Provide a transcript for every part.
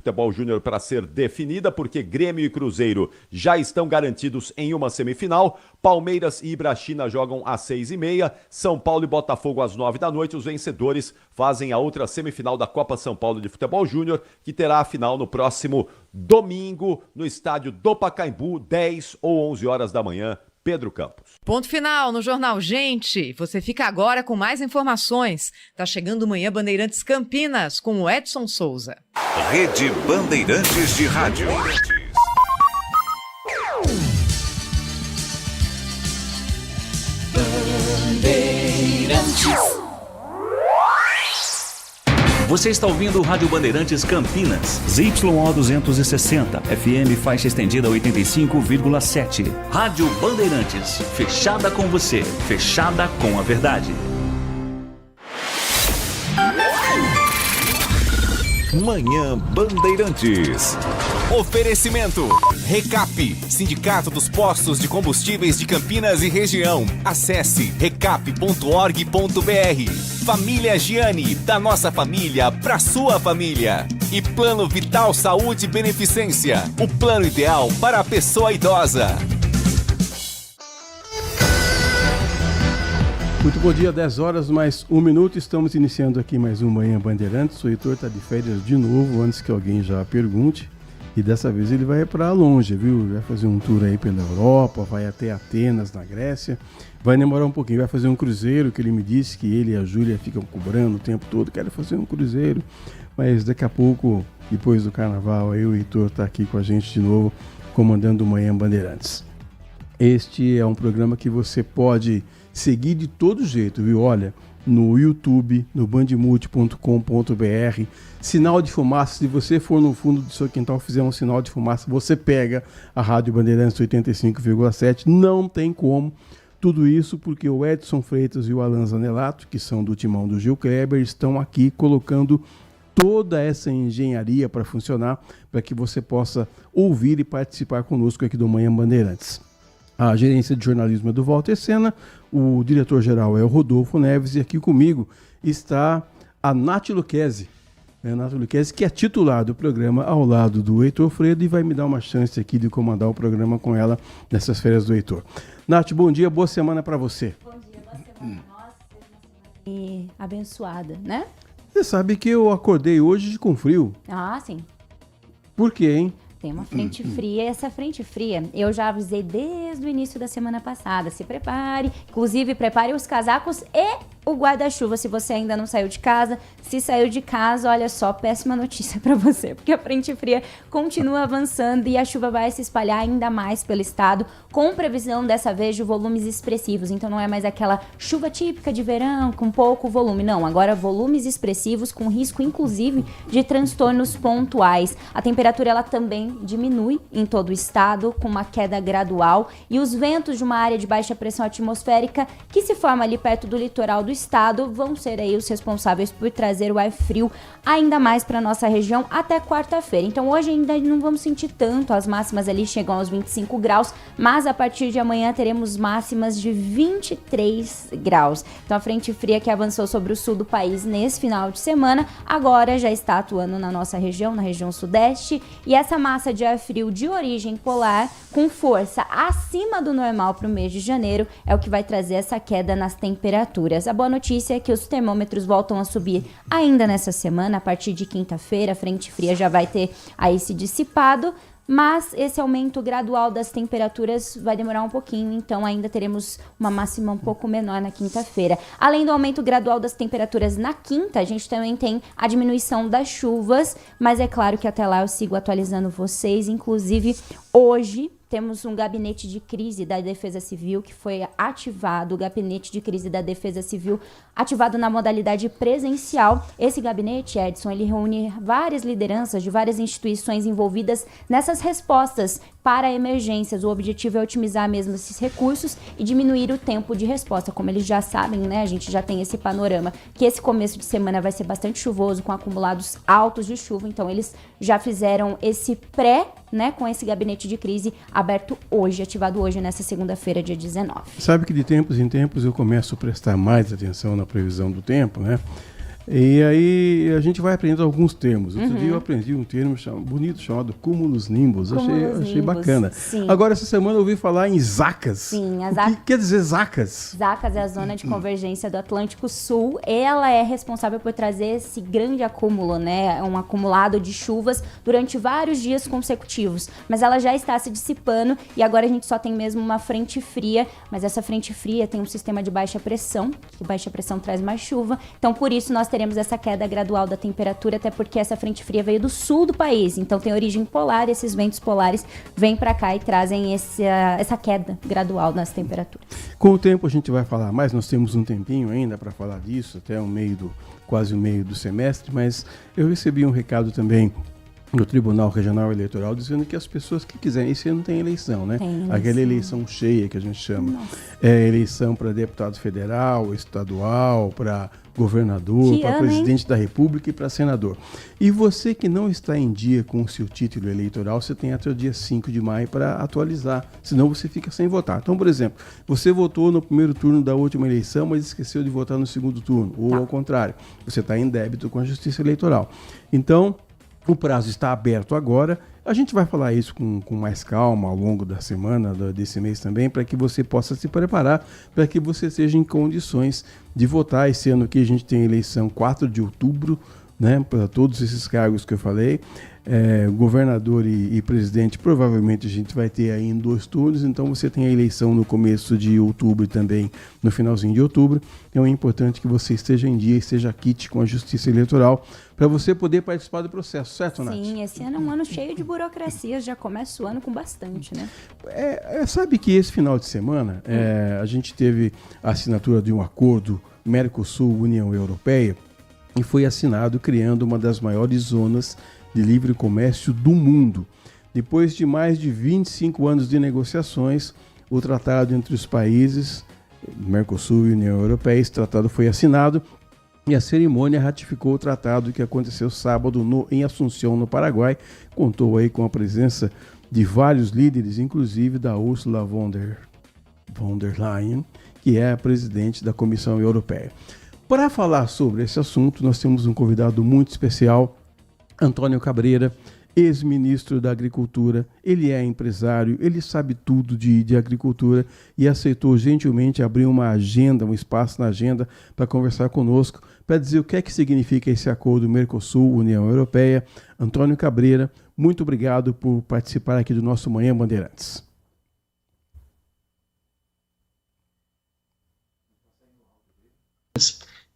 Futebol Júnior para ser definida, porque Grêmio e Cruzeiro já estão garantidos em uma semifinal. Palmeiras e Ibrachina jogam às 6h30. São Paulo e Botafogo às 9 da noite. Os vencedores fazem a outra semifinal da Copa São Paulo de Futebol Júnior, que terá a final no próximo domingo, no estádio do Pacaembu, 10 ou 11 horas da manhã. Pedro Campos. Ponto final no Jornal Gente. Você fica agora com mais informações. Tá chegando Manhã Bandeirantes Campinas com o Edson Souza. Rede Bandeirantes de Rádio. Bandeirantes. Você está ouvindo o Rádio Bandeirantes Campinas, ZYO 260, FM faixa estendida 85,7. Rádio Bandeirantes, fechada com você, fechada com a verdade. Manhã Bandeirantes. Oferecimento Recap, Sindicato dos Postos de Combustíveis de Campinas e Região. Acesse recap.org.br. Família Giani, da nossa família pra sua família. E Plano Vital Saúde e Beneficência, o plano ideal para a pessoa idosa. Muito bom dia, 10 horas mais 1 minuto, estamos iniciando aqui mais um Manhã Bandeirantes. O Heitor está de férias de novo, antes que alguém já pergunte, e dessa vez ele vai para longe, viu? Vai fazer um tour aí pela Europa, vai até Atenas, na Grécia, vai demorar um pouquinho, vai fazer um cruzeiro, que ele me disse que ele e a Júlia ficam cobrando o tempo todo, querem fazer um cruzeiro, mas daqui a pouco, depois do carnaval, aí o Heitor está aqui com a gente de novo, comandando o Manhã Bandeirantes. Este é um programa que você pode seguir de todo jeito, viu? Olha, no YouTube, no bandmulti.com.br, sinal de fumaça, se você for no fundo do seu quintal e fizer um sinal de fumaça, você pega a Rádio Bandeirantes 85,7, não tem como. Tudo isso porque o Edson Freitas e o Alan Zanelato, que são do timão do Gil Kleber, estão aqui colocando toda essa engenharia para funcionar, para que você possa ouvir e participar conosco aqui do Manhã Bandeirantes. A gerência de jornalismo é do Walter Sena, o diretor-geral é o Rodolfo Neves e aqui comigo está a Nath Luquezzi, Nath Luquezzi, que é titular do programa ao lado do Heitor Fredo e vai me dar uma chance aqui de comandar o programa com ela nessas férias do Heitor. Nath, bom dia, boa semana para você. Bom dia, boa semana a nós, e abençoada, né? Você sabe que eu acordei hoje com frio. Ah, sim. Por quê, hein? Tem uma frente fria. Essa frente fria, eu já avisei desde o início da semana passada. Se prepare. Inclusive, prepare os casacos e o guarda-chuva se você ainda não saiu de casa. Se saiu de casa, olha só, péssima notícia para você. Porque a frente fria continua avançando e a chuva vai se espalhar ainda mais pelo estado. Com previsão, dessa vez, de volumes expressivos. Então, não é mais aquela chuva típica de verão com pouco volume. Não, agora volumes expressivos com risco, inclusive, de transtornos pontuais. A temperatura, ela também diminui em todo o estado, com uma queda gradual, e os ventos de uma área de baixa pressão atmosférica que se forma ali perto do litoral do estado vão ser aí os responsáveis por trazer o ar frio ainda mais para nossa região até quarta-feira. Então hoje ainda não vamos sentir tanto, as máximas ali chegam aos 25 graus, mas a partir de amanhã teremos máximas de 23 graus. Então a frente fria que avançou sobre o sul do país nesse final de semana, agora já está atuando na nossa região, na região sudeste, e essa massa de ar frio de origem polar com força acima do normal para o mês de janeiro é o que vai trazer essa queda nas temperaturas. A boa notícia é que os termômetros voltam a subir ainda nessa semana. A partir de quinta-feira a frente fria já vai ter aí se dissipado, mas esse aumento gradual das temperaturas vai demorar um pouquinho, então ainda teremos uma máxima um pouco menor na quinta-feira. Além do aumento gradual das temperaturas na quinta, a gente também tem a diminuição das chuvas, mas é claro que até lá eu sigo atualizando vocês, inclusive hoje temos um gabinete de crise da Defesa Civil que foi ativado, o gabinete de crise da Defesa Civil ativado na modalidade presencial. Esse gabinete, Edson, ele reúne várias lideranças de várias instituições envolvidas nessas respostas para emergências. O objetivo é otimizar mesmo esses recursos e diminuir o tempo de resposta. Como eles já sabem, né, a gente já tem esse panorama que esse começo de semana vai ser bastante chuvoso, com acumulados altos de chuva, então eles já fizeram esse né, com esse gabinete de crise aberto hoje, ativado hoje, nessa segunda-feira, dia 19. Sabe que de tempos em tempos eu começo a prestar mais atenção na previsão do tempo, né? E aí a gente vai aprendendo alguns termos. Outro dia eu aprendi um termo bonito chamado cúmulos nimbus. Achei bacana. Sim. Agora, essa semana eu ouvi falar em zacas. Sim, O que quer dizer zacas? Zacas é a zona de convergência do Atlântico Sul. Ela é responsável por trazer esse grande acúmulo, né? Um acumulado de chuvas durante vários dias consecutivos. Mas ela já está se dissipando e agora a gente só tem mesmo uma frente fria. Mas essa frente fria tem um sistema de baixa pressão, que baixa pressão traz mais chuva. Então, por isso, nós teremos essa queda gradual da temperatura, até porque essa frente fria veio do sul do país. Então, tem origem polar e esses ventos polares vêm para cá e trazem essa queda gradual nas temperaturas. Com o tempo a gente vai falar mais, nós temos um tempinho ainda para falar disso, até quase o meio do semestre, mas eu recebi um recado também do Tribunal Regional Eleitoral dizendo que as pessoas que quiserem, esse ano não tem eleição, né? Aquela eleição cheia que a gente chama. É eleição para deputado federal, estadual, para governador, para presidente da República e para senador. E você que não está em dia com o seu título eleitoral, você tem até o dia 5 de maio para atualizar, senão você fica sem votar. Então, por exemplo, você votou no primeiro turno da última eleição, mas esqueceu de votar no segundo turno, ou ao contrário, você está em débito com a Justiça Eleitoral. Então, o prazo está aberto agora. A gente vai falar isso com mais calma ao longo da semana, desse mês também, para que você possa se preparar, para que você esteja em condições de votar. Esse ano aqui a gente tem eleição 4 de outubro, né, para todos esses cargos que eu falei. Governador e presidente, provavelmente a gente vai ter aí em 2 turnos, então você tem a eleição no começo de outubro e também no finalzinho de outubro. Então é importante que você esteja em dia e esteja quite com a Justiça Eleitoral para você poder participar do processo, certo, Nath? Sim, esse ano é um ano cheio de burocracias, já começa o ano com bastante, né? Sabe que esse final de semana a gente teve a assinatura de um acordo Mercosul-União Europeia e foi assinado criando uma das maiores zonas de livre comércio do mundo. Depois de mais de 25 anos de negociações, o tratado entre os países, Mercosul e União Europeia, esse tratado foi assinado e a cerimônia ratificou o tratado que aconteceu sábado em Assunção, no Paraguai. Contou aí com a presença de vários líderes, inclusive da Ursula von der Leyen, que é a presidente da Comissão Europeia. Para falar sobre esse assunto, nós temos um convidado muito especial, Antônio Cabreira, ex-ministro da Agricultura. Ele é empresário, ele sabe tudo de agricultura e aceitou gentilmente abrir uma agenda, um espaço na agenda para conversar conosco, para dizer o que é que significa esse acordo Mercosul-União Europeia. Antônio Cabreira, muito obrigado por participar aqui do nosso Manhã Bandeirantes.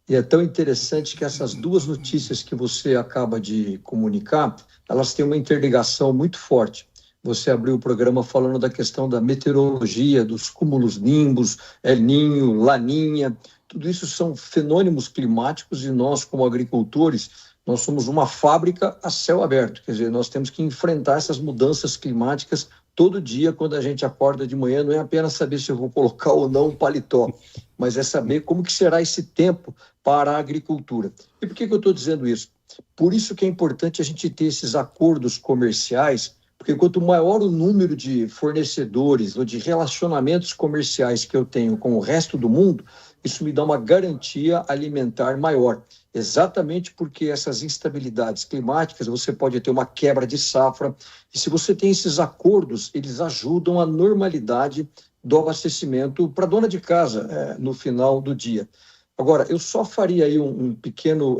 E é tão interessante que essas duas notícias que você acaba de comunicar, elas têm uma interligação muito forte. Você abriu o programa falando da questão da meteorologia, dos cúmulos nimbus, El Niño, Laninha, tudo isso são fenômenos climáticos e nós, como agricultores, nós somos uma fábrica a céu aberto, quer dizer, nós temos que enfrentar essas mudanças climáticas todo dia. Quando a gente acorda de manhã, não é apenas saber se eu vou colocar ou não um paletó, mas é saber como que será esse tempo para a agricultura. E por que eu estou dizendo isso? Por isso que é importante a gente ter esses acordos comerciais, porque quanto maior o número de fornecedores ou de relacionamentos comerciais que eu tenho com o resto do mundo, isso me dá uma garantia alimentar maior. Exatamente porque essas instabilidades climáticas, você pode ter uma quebra de safra, e se você tem esses acordos, eles ajudam a normalidade do abastecimento para a dona de casa no final do dia. Agora, eu só faria aí um pequeno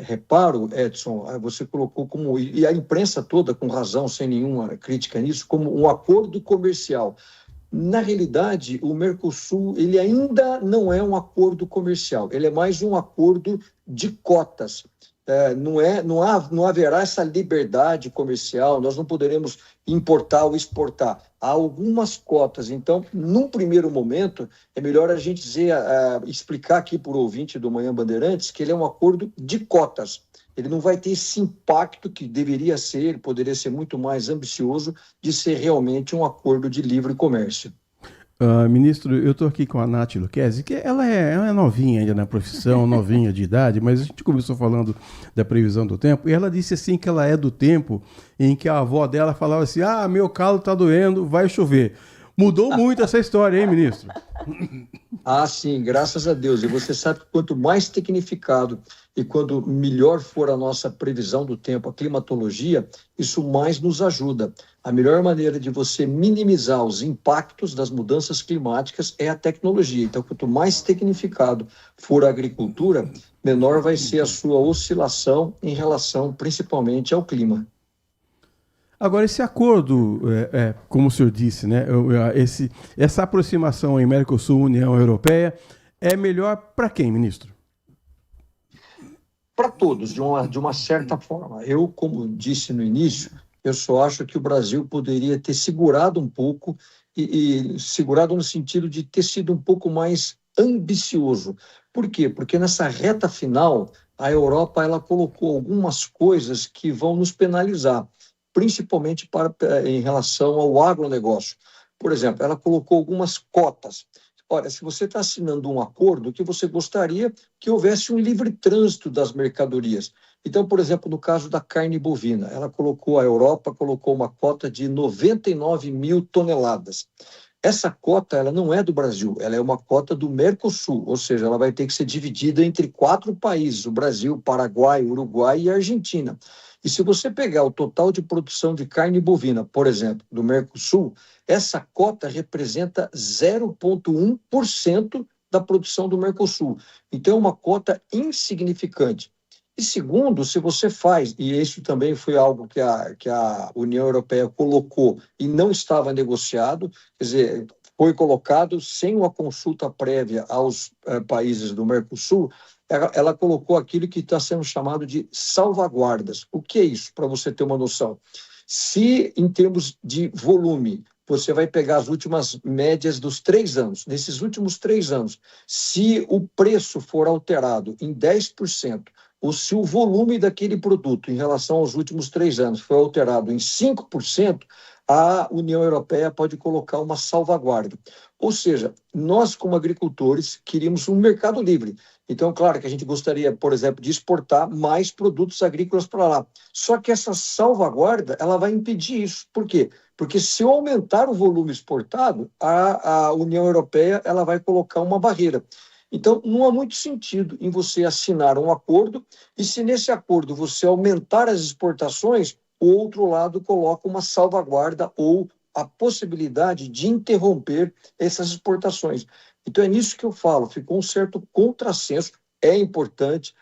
reparo, Edson, você colocou como, e a imprensa toda com razão, sem nenhuma crítica nisso, como um acordo comercial. Na realidade, o Mercosul, ele ainda não é um acordo comercial, ele é mais um acordo de cotas. Não haverá essa liberdade comercial, nós não poderemos importar ou exportar. Há algumas cotas, então, num primeiro momento, é melhor a gente explicar aqui para o ouvinte do Manhã Bandeirantes que ele é um acordo de cotas. Ele não vai ter esse impacto que deveria ser, ele poderia ser muito mais ambicioso de ser realmente um acordo de livre comércio. Ministro, eu estou aqui com a Nath Luquezzi, que ela é novinha ainda na profissão, novinha de idade, mas a gente começou falando da previsão do tempo, e ela disse assim que ela é do tempo em que a avó dela falava assim, meu calo está doendo, vai chover. Mudou muito essa história, hein, ministro? Ah, sim, graças a Deus. E você sabe que quanto mais tecnificado e quanto melhor for a nossa previsão do tempo, a climatologia, isso mais nos ajuda. A melhor maneira de você minimizar os impactos das mudanças climáticas é a tecnologia. Então, quanto mais tecnificado for a agricultura, menor vai ser a sua oscilação em relação principalmente ao clima. Agora, esse acordo, como o senhor disse, né, essa aproximação em Mercosul-União Europeia é melhor para quem, ministro? Para todos, de uma certa forma. Eu, como disse no início, eu só acho que o Brasil poderia ter segurado um pouco, e segurado no sentido de ter sido um pouco mais ambicioso. Por quê? Porque nessa reta final, a Europa ela colocou algumas coisas que vão nos penalizar, principalmente em relação ao agronegócio. Por exemplo, ela colocou algumas cotas. Olha, se você está assinando um acordo, que você gostaria que houvesse um livre trânsito das mercadorias. Então, por exemplo, no caso da carne bovina, a Europa colocou uma cota de 99 mil toneladas. Essa cota ela não é do Brasil, ela é uma cota do Mercosul, ou seja, ela vai ter que ser dividida entre 4 países, o Brasil, Paraguai, Uruguai e Argentina. E se você pegar o total de produção de carne bovina, por exemplo, do Mercosul, essa cota representa 0,1% da produção do Mercosul. Então, é uma cota insignificante. E segundo, se você faz, e isso também foi algo que a União Europeia colocou e não estava negociado, quer dizer, foi colocado sem uma consulta prévia aos países do Mercosul, ela colocou aquilo que está sendo chamado de salvaguardas. O que é isso, para você ter uma noção? Se, em termos de volume, você vai pegar as últimas médias dos 3 anos, nesses últimos 3 anos, se o preço for alterado em 10%, ou se o volume daquele produto em relação aos últimos 3 anos foi alterado em 5%, a União Europeia pode colocar uma salvaguarda. Ou seja, nós, como agricultores, queríamos um mercado livre. Então, claro que a gente gostaria, por exemplo, de exportar mais produtos agrícolas para lá. Só que essa salvaguarda, ela vai impedir isso. Por quê? Porque se eu aumentar o volume exportado, a União Europeia ela vai colocar uma barreira. Então, não há muito sentido em você assinar um acordo e se nesse acordo você aumentar as exportações, o outro lado coloca uma salvaguarda ou a possibilidade de interromper essas exportações. Então, é nisso que eu falo, ficou um certo contrassenso, é importante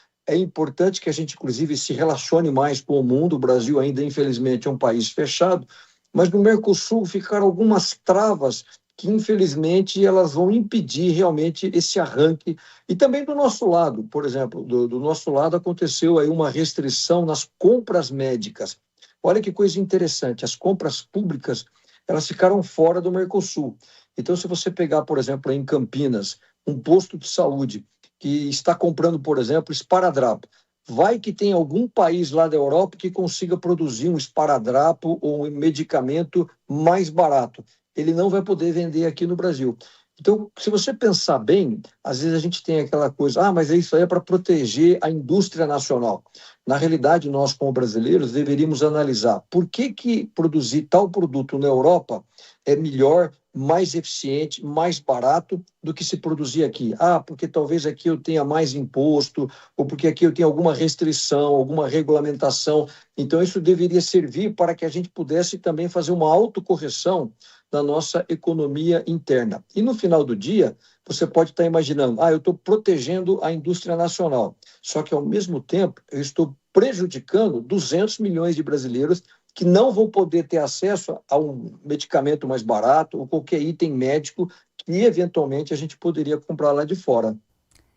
que a gente, inclusive, se relacione mais com o mundo, o Brasil ainda, infelizmente, é um país fechado, mas no Mercosul ficaram algumas travas que, infelizmente, elas vão impedir realmente esse arranque. E também do nosso lado, por exemplo, do nosso lado aconteceu aí uma restrição nas compras médicas. Olha que coisa interessante, as compras públicas, elas ficaram fora do Mercosul. Então, se você pegar, por exemplo, em Campinas, um posto de saúde que está comprando, por exemplo, esparadrapo, vai que tem algum país lá da Europa que consiga produzir um esparadrapo ou um medicamento mais barato. Ele não vai poder vender aqui no Brasil. Então, se você pensar bem, às vezes a gente tem aquela coisa, mas isso aí é para proteger a indústria nacional. Na realidade, nós, como brasileiros, deveríamos analisar por que produzir tal produto na Europa é melhor, mais eficiente, mais barato do que se produzir aqui. Porque talvez aqui eu tenha mais imposto, ou porque aqui eu tenha alguma restrição, alguma regulamentação. Então, isso deveria servir para que a gente pudesse também fazer uma autocorreção da nossa economia interna. E no final do dia, você pode estar imaginando, eu estou protegendo a indústria nacional, só que ao mesmo tempo eu estou prejudicando 200 milhões de brasileiros que não vão poder ter acesso a um medicamento mais barato ou qualquer item médico que eventualmente a gente poderia comprar lá de fora.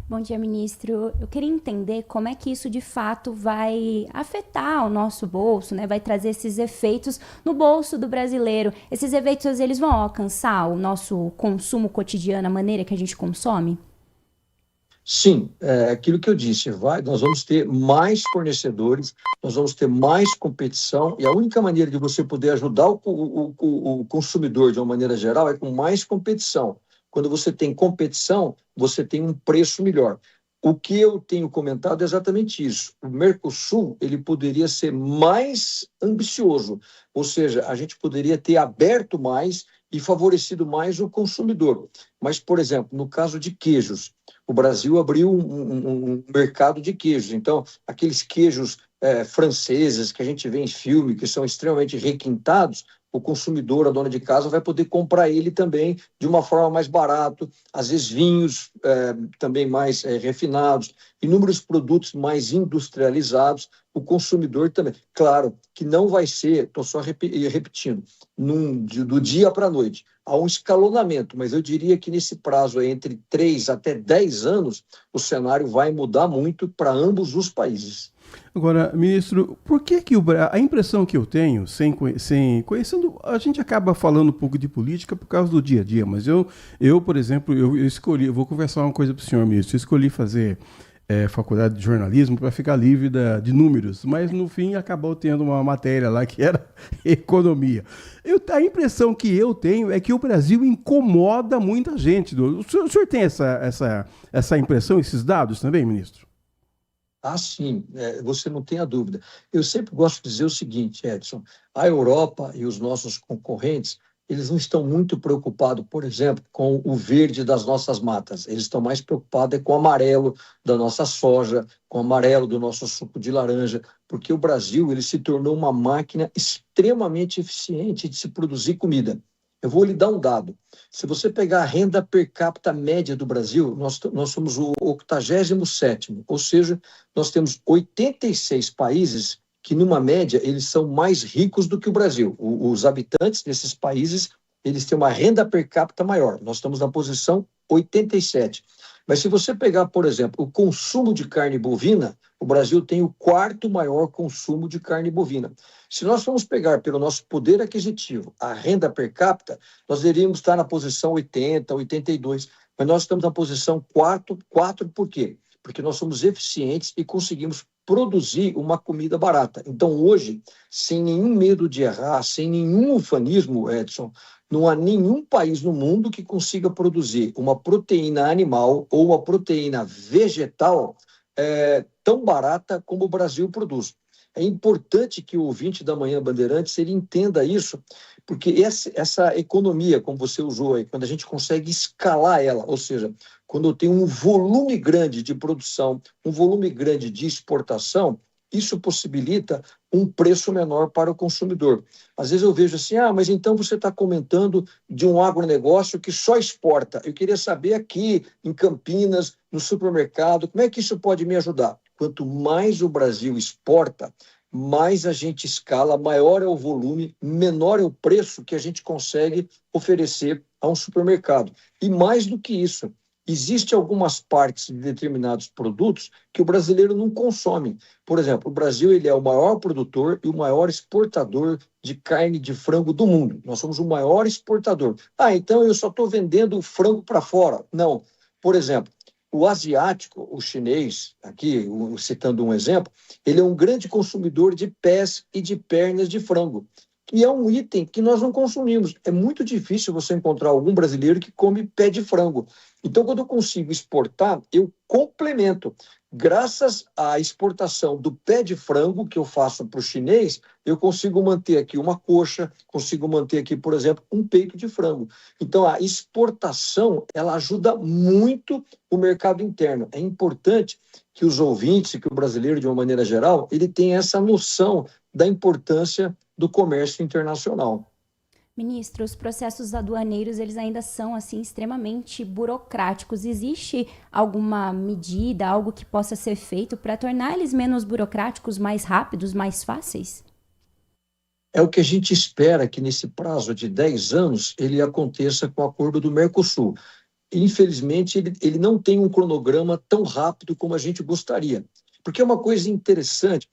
Bom dia, ministro. Eu queria entender como é que isso de fato vai afetar o nosso bolso, né? Vai trazer esses efeitos no bolso do brasileiro. Esses efeitos, eles vão alcançar o nosso consumo cotidiano, a maneira que a gente consome? Sim, aquilo que eu disse, nós vamos ter mais fornecedores, nós vamos ter mais competição, e a única maneira de você poder ajudar o consumidor de uma maneira geral é com mais competição. Quando você tem competição, você tem um preço melhor. O que eu tenho comentado é exatamente isso. O Mercosul, ele poderia ser mais ambicioso, ou seja, a gente poderia ter aberto mais e favorecido mais o consumidor. Mas, por exemplo, no caso de queijos, o Brasil abriu um mercado de queijos. Então, aqueles queijos franceses que a gente vê em filme, que são extremamente requintados, o consumidor, a dona de casa, vai poder comprar ele também de uma forma mais barata, às vezes vinhos também mais refinados, inúmeros produtos mais industrializados, o consumidor também. Claro que não vai ser, estou só repetindo, do dia para a noite, há um escalonamento, mas eu diria que nesse prazo entre 3 até 10 anos, o cenário vai mudar muito para ambos os países. Agora, ministro, por que a impressão que eu tenho, sem conhecendo, a gente acaba falando um pouco de política por causa do dia a dia, mas eu por exemplo, eu escolhi, eu vou conversar uma coisa para o senhor, ministro, eu escolhi fazer faculdade de jornalismo para ficar livre de números, mas no fim acabou tendo uma matéria lá que era economia. A impressão que eu tenho é que o Brasil incomoda muita gente. O senhor tem essa impressão, esses dados também, ministro? Ah, sim, você não tem a dúvida. Eu sempre gosto de dizer o seguinte, Edson, a Europa e os nossos concorrentes, eles não estão muito preocupados, por exemplo, com o verde das nossas matas. Eles estão mais preocupados com o amarelo da nossa soja, com o amarelo do nosso suco de laranja, porque o Brasil ele se tornou uma máquina extremamente eficiente de se produzir comida. Eu vou lhe dar um dado. Se você pegar a renda per capita média do Brasil, nós somos o 87º, ou seja, nós temos 86 países que, numa média, eles são mais ricos do que o Brasil. Os habitantes desses países, eles têm uma renda per capita maior. Nós estamos na posição 87. Mas se você pegar, por exemplo, o consumo de carne bovina, o Brasil tem o 4º maior consumo de carne bovina. Se nós formos pegar pelo nosso poder aquisitivo a renda per capita, nós deveríamos estar na posição 80, 82, mas nós estamos na posição 4 por quê? Porque nós somos eficientes e conseguimos produzir uma comida barata. Então, hoje, sem nenhum medo de errar, sem nenhum ufanismo, Edson, não há nenhum país no mundo que consiga produzir uma proteína animal ou uma proteína vegetal tão barata como o Brasil produz. É importante que o ouvinte da Manhã Bandeirantes ele entenda isso, porque essa economia, como você usou aí, quando a gente consegue escalar ela, ou seja, quando eu tenho um volume grande de produção, um volume grande de exportação, isso possibilita um preço menor para o consumidor. Às vezes eu vejo assim, mas então você está comentando de um agronegócio que só exporta. Eu queria saber aqui, em Campinas, no supermercado, como é que isso pode me ajudar? Quanto mais o Brasil exporta, mais a gente escala, maior é o volume, menor é o preço que a gente consegue oferecer a um supermercado. E mais do que isso, existem algumas partes de determinados produtos que o brasileiro não consome. Por exemplo, o Brasil ele é o maior produtor e o maior exportador de carne de frango do mundo. Nós somos o maior exportador. Então eu só estou vendendo o frango para fora. Não. Por exemplo, o asiático, o chinês, aqui citando um exemplo, ele é um grande consumidor de pés e de pernas de frango. E é um item que nós não consumimos. É muito difícil você encontrar algum brasileiro que come pé de frango. Então, quando eu consigo exportar, eu complemento. Graças à exportação do pé de frango que eu faço para o chinês, eu consigo manter aqui uma coxa, consigo manter aqui, por exemplo, um peito de frango. Então, a exportação, ela ajuda muito o mercado interno. É importante que os ouvintes e que o brasileiro, de uma maneira geral, ele tenha essa noção da importância do comércio internacional. Ministro, os processos aduaneiros, eles ainda são, assim, extremamente burocráticos. Existe alguma medida, algo que possa ser feito para tornar eles menos burocráticos, mais rápidos, mais fáceis? É o que a gente espera que nesse prazo de 10 anos ele aconteça com o acordo do Mercosul. Infelizmente, ele não tem um cronograma tão rápido como a gente gostaria. Porque é uma coisa interessante.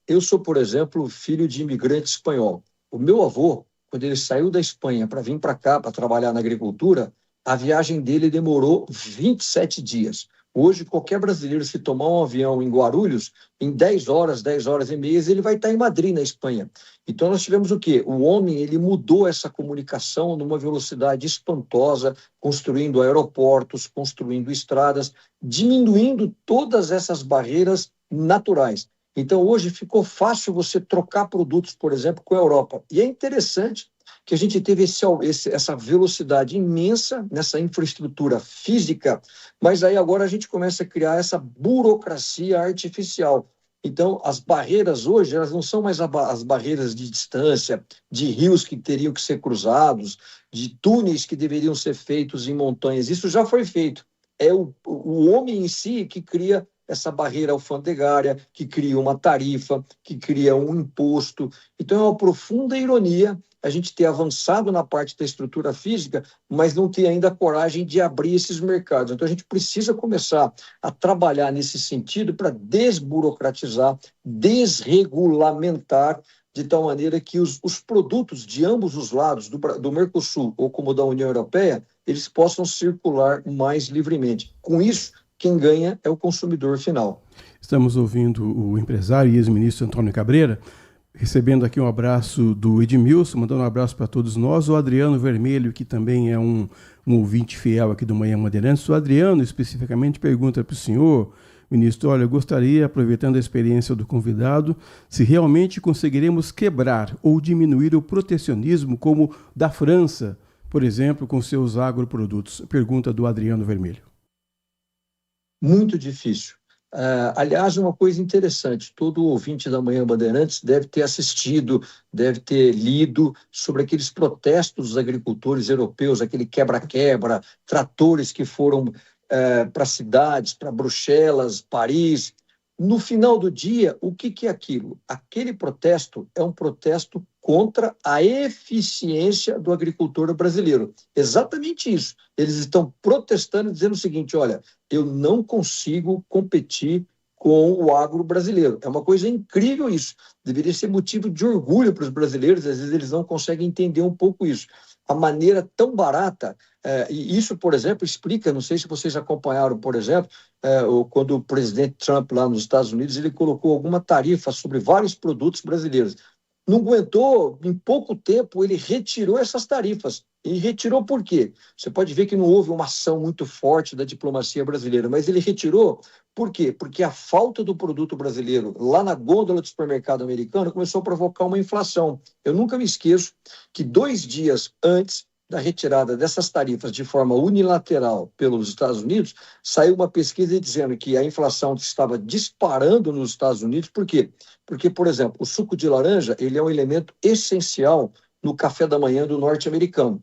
Eu sou, por exemplo, filho de imigrante espanhol. O meu avô, quando ele saiu da Espanha para vir para cá, para trabalhar na agricultura, a viagem dele demorou 27 dias. Hoje, qualquer brasileiro, se tomar um avião em Guarulhos, em 10 horas e meia, ele vai estar em Madrid, na Espanha. Então, nós tivemos o quê? O homem ele mudou essa comunicação numa velocidade espantosa, construindo aeroportos, construindo estradas, diminuindo todas essas barreiras naturais. Então, hoje ficou fácil você trocar produtos, por exemplo, com a Europa. E é interessante que a gente teve essa velocidade imensa nessa infraestrutura física, mas aí agora a gente começa a criar essa burocracia artificial. Então, as barreiras hoje, elas não são mais as barreiras de distância, de rios que teriam que ser cruzados, de túneis que deveriam ser feitos em montanhas. Isso já foi feito. É o homem em si que cria essa barreira alfandegária, que cria uma tarifa, que cria um imposto. Então, é uma profunda ironia a gente ter avançado na parte da estrutura física, mas não ter ainda a coragem de abrir esses mercados. Então, a gente precisa começar a trabalhar nesse sentido para desburocratizar, desregulamentar, de tal maneira que os produtos de ambos os lados, do Mercosul ou como da União Europeia, eles possam circular mais livremente. Com isso, quem ganha é o consumidor final. Estamos ouvindo o empresário e ex-ministro Antônio Cabreira, recebendo aqui um abraço do Edmilson, mandando um abraço para todos nós, o Adriano Vermelho, que também é um ouvinte fiel aqui do Manhã Bandeirantes. O Adriano, especificamente, pergunta para o senhor, ministro, olha, eu gostaria, aproveitando a experiência do convidado, se realmente conseguiremos quebrar ou diminuir o protecionismo como da França, por exemplo, com seus agroprodutos. Pergunta do Adriano Vermelho. Muito difícil. Aliás, uma coisa interessante, todo ouvinte da Manhã Bandeirantes deve ter assistido, deve ter lido sobre aqueles protestos dos agricultores europeus, aquele quebra-quebra, tratores que foram para cidades, para Bruxelas, Paris. No final do dia, o que é aquilo? Aquele protesto é um protesto contra a eficiência do agricultor brasileiro. Exatamente isso. Eles estão protestando, dizendo o seguinte, olha, eu não consigo competir com o agro brasileiro. É uma coisa incrível isso. Deveria ser motivo de orgulho para os brasileiros, às vezes eles não conseguem entender um pouco isso. A maneira tão barata, e isso, por exemplo, explica, não sei se vocês acompanharam, por exemplo, quando o presidente Trump lá nos Estados Unidos, ele colocou alguma tarifa sobre vários produtos brasileiros. Não aguentou, em pouco tempo, ele retirou essas tarifas. E retirou por quê? Você pode ver que não houve uma ação muito forte da diplomacia brasileira, mas ele retirou por quê? Porque a falta do produto brasileiro lá na gôndola do supermercado americano começou a provocar uma inflação. Eu nunca me esqueço que 2 dias antes da retirada dessas tarifas de forma unilateral pelos Estados Unidos, saiu uma pesquisa dizendo que a inflação estava disparando nos Estados Unidos. Por quê? Porque, por exemplo, o suco de laranja ele é um elemento essencial no café da manhã do norte-americano.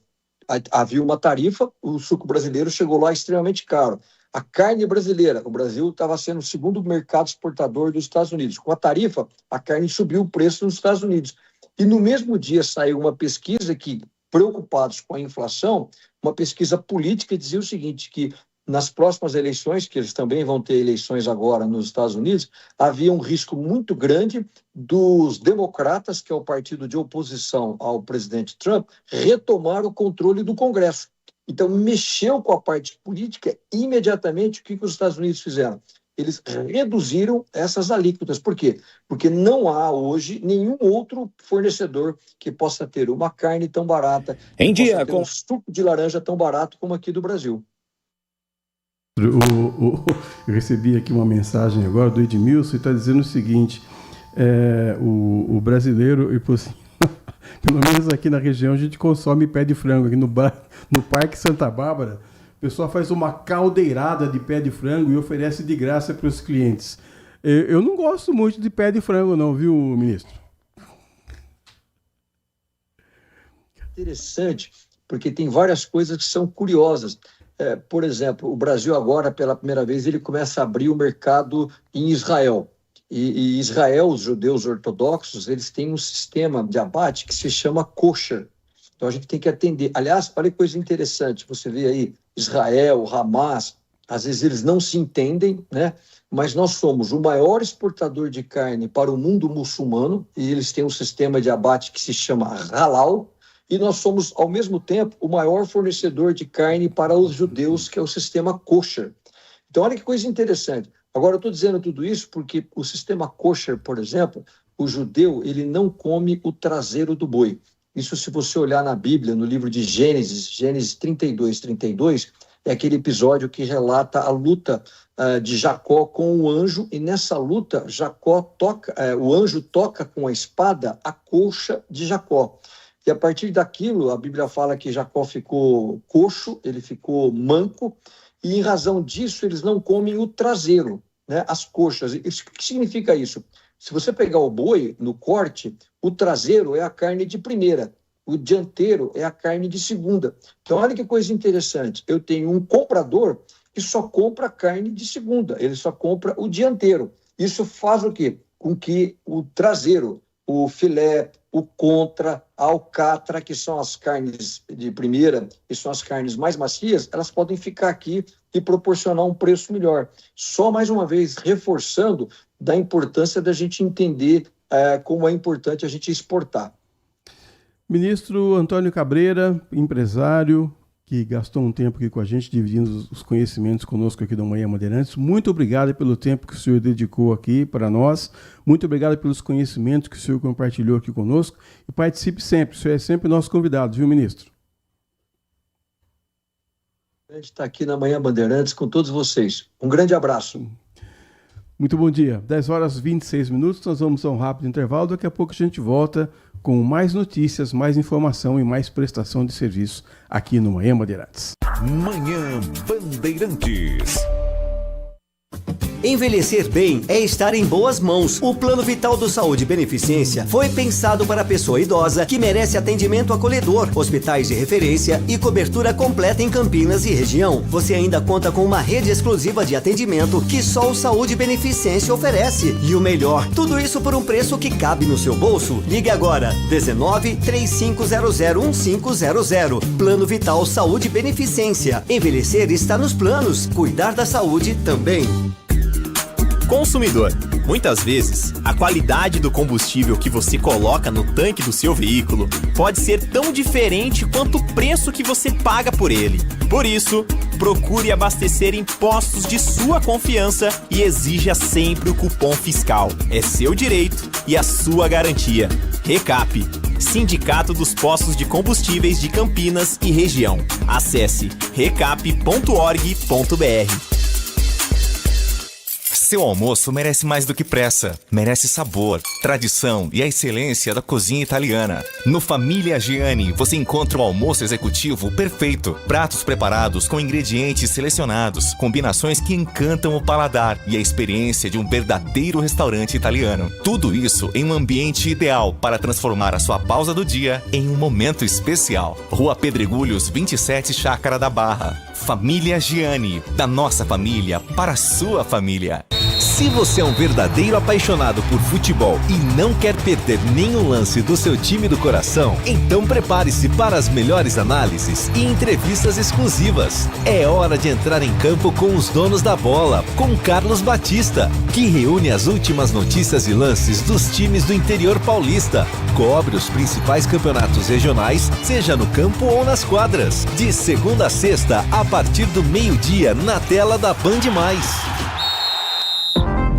Havia uma tarifa, o suco brasileiro chegou lá extremamente caro. A carne brasileira, o Brasil estava sendo o segundo mercado exportador dos Estados Unidos. Com a tarifa, a carne subiu o preço nos Estados Unidos. E no mesmo dia saiu uma pesquisa que, preocupados com a inflação, uma pesquisa política dizia o seguinte, que nas próximas eleições, que eles também vão ter eleições agora nos Estados Unidos, havia um risco muito grande dos democratas, que é o partido de oposição ao presidente Trump, retomar o controle do Congresso. Então, mexeu com a parte política imediatamente. O que os Estados Unidos fizeram? Eles reduziram essas alíquotas. Por quê? Porque não há hoje nenhum outro fornecedor que possa ter uma carne tão barata, em dia, um suco de laranja tão barato como aqui do Brasil. Eu recebi aqui uma mensagem agora do Edmilson e está dizendo o seguinte, o brasileiro, pelo menos aqui na região, a gente consome pé de frango. Aqui no Parque Santa Bárbara, o pessoal faz uma caldeirada de pé de frango e oferece de graça para os clientes. Eu não gosto muito de pé de frango não, viu, ministro? Interessante, porque tem várias coisas que são curiosas. Por exemplo, o Brasil agora, pela primeira vez, ele começa a abrir o mercado em Israel. E Israel, os judeus ortodoxos, eles têm um sistema de abate que se chama kosher. Então a gente tem que atender. Aliás, olha que coisa interessante, você vê aí Israel, Hamas, às vezes eles não se entendem, né? Mas nós somos o maior exportador de carne para o mundo muçulmano, e eles têm um sistema de abate que se chama halal, e nós somos, ao mesmo tempo, o maior fornecedor de carne para os judeus, que é o sistema kosher. Então, olha que coisa interessante. Agora, eu estou dizendo tudo isso porque o sistema kosher, por exemplo, o judeu ele não come o traseiro do boi. Isso, se você olhar na Bíblia, no livro de Gênesis 32, é aquele episódio que relata a luta de Jacó com o anjo, e nessa luta, o anjo toca com a espada a coxa de Jacó. E a partir daquilo, a Bíblia fala que Jacó ficou coxo, ele ficou manco, e em razão disso eles não comem o traseiro, né? As coxas. O que significa isso? Se você pegar o boi no corte, o traseiro é a carne de primeira, o dianteiro é a carne de segunda. Então, olha que coisa interessante. Eu tenho um comprador que só compra carne de segunda, ele só compra o dianteiro. Isso faz o quê? Com que o traseiro, o filé, o contra, a alcatra, que são as carnes de primeira, que são as carnes mais macias, elas podem ficar aqui e proporcionar um preço melhor. Só mais uma vez, reforçando da importância da gente entender como é importante a gente exportar. Ministro Antônio Cabreira, empresário, que gastou um tempo aqui com a gente, dividindo os conhecimentos conosco aqui do Manhã Bandeirantes. Muito obrigado pelo tempo que o senhor dedicou aqui para nós. Muito obrigado pelos conhecimentos que o senhor compartilhou aqui conosco. E participe sempre, o senhor é sempre nosso convidado, viu, ministro? A gente está aqui na Manhã Bandeirantes com todos vocês. Um grande abraço. Muito bom dia. 10 horas e 26 minutos, nós vamos a um rápido intervalo. Daqui a pouco a gente volta com mais notícias, mais informação e mais prestação de serviço aqui no Manhã Bandeirantes. Manhã Bandeirantes. Envelhecer bem é estar em boas mãos. O Plano Vital do Saúde Beneficência foi pensado para a pessoa idosa que merece atendimento acolhedor, hospitais de referência e cobertura completa em Campinas e região. Você ainda conta com uma rede exclusiva de atendimento que só o Saúde Beneficência oferece. E o melhor, tudo isso por um preço que cabe no seu bolso. Ligue agora, 19-3500-1500. Plano Vital Saúde Beneficência. Envelhecer está nos planos. Cuidar da saúde também. Consumidor. Muitas vezes, a qualidade do combustível que você coloca no tanque do seu veículo pode ser tão diferente quanto o preço que você paga por ele. Por isso, procure abastecer em postos de sua confiança e exija sempre o cupom fiscal. É seu direito e a sua garantia. Recap, Sindicato dos Postos de Combustíveis de Campinas e Região. Acesse recap.org.br. Seu almoço merece mais do que pressa. Merece sabor, tradição e a excelência da cozinha italiana. No Família Giani, você encontra o almoço executivo perfeito. Pratos preparados com ingredientes selecionados, combinações que encantam o paladar e a experiência de um verdadeiro restaurante italiano. Tudo isso em um ambiente ideal para transformar a sua pausa do dia em um momento especial. Rua Pedregulhos, 27, Chácara da Barra. Família Giani, da nossa família para a sua família. Se você é um verdadeiro apaixonado por futebol e não quer perder nenhum lance do seu time do coração, então prepare-se para as melhores análises e entrevistas exclusivas. É hora de entrar em campo com os donos da bola, com Carlos Batista, que reúne as últimas notícias e lances dos times do interior paulista. Cobre os principais campeonatos regionais, seja no campo ou nas quadras. De segunda a sexta, a partir do meio-dia, na tela da Band+.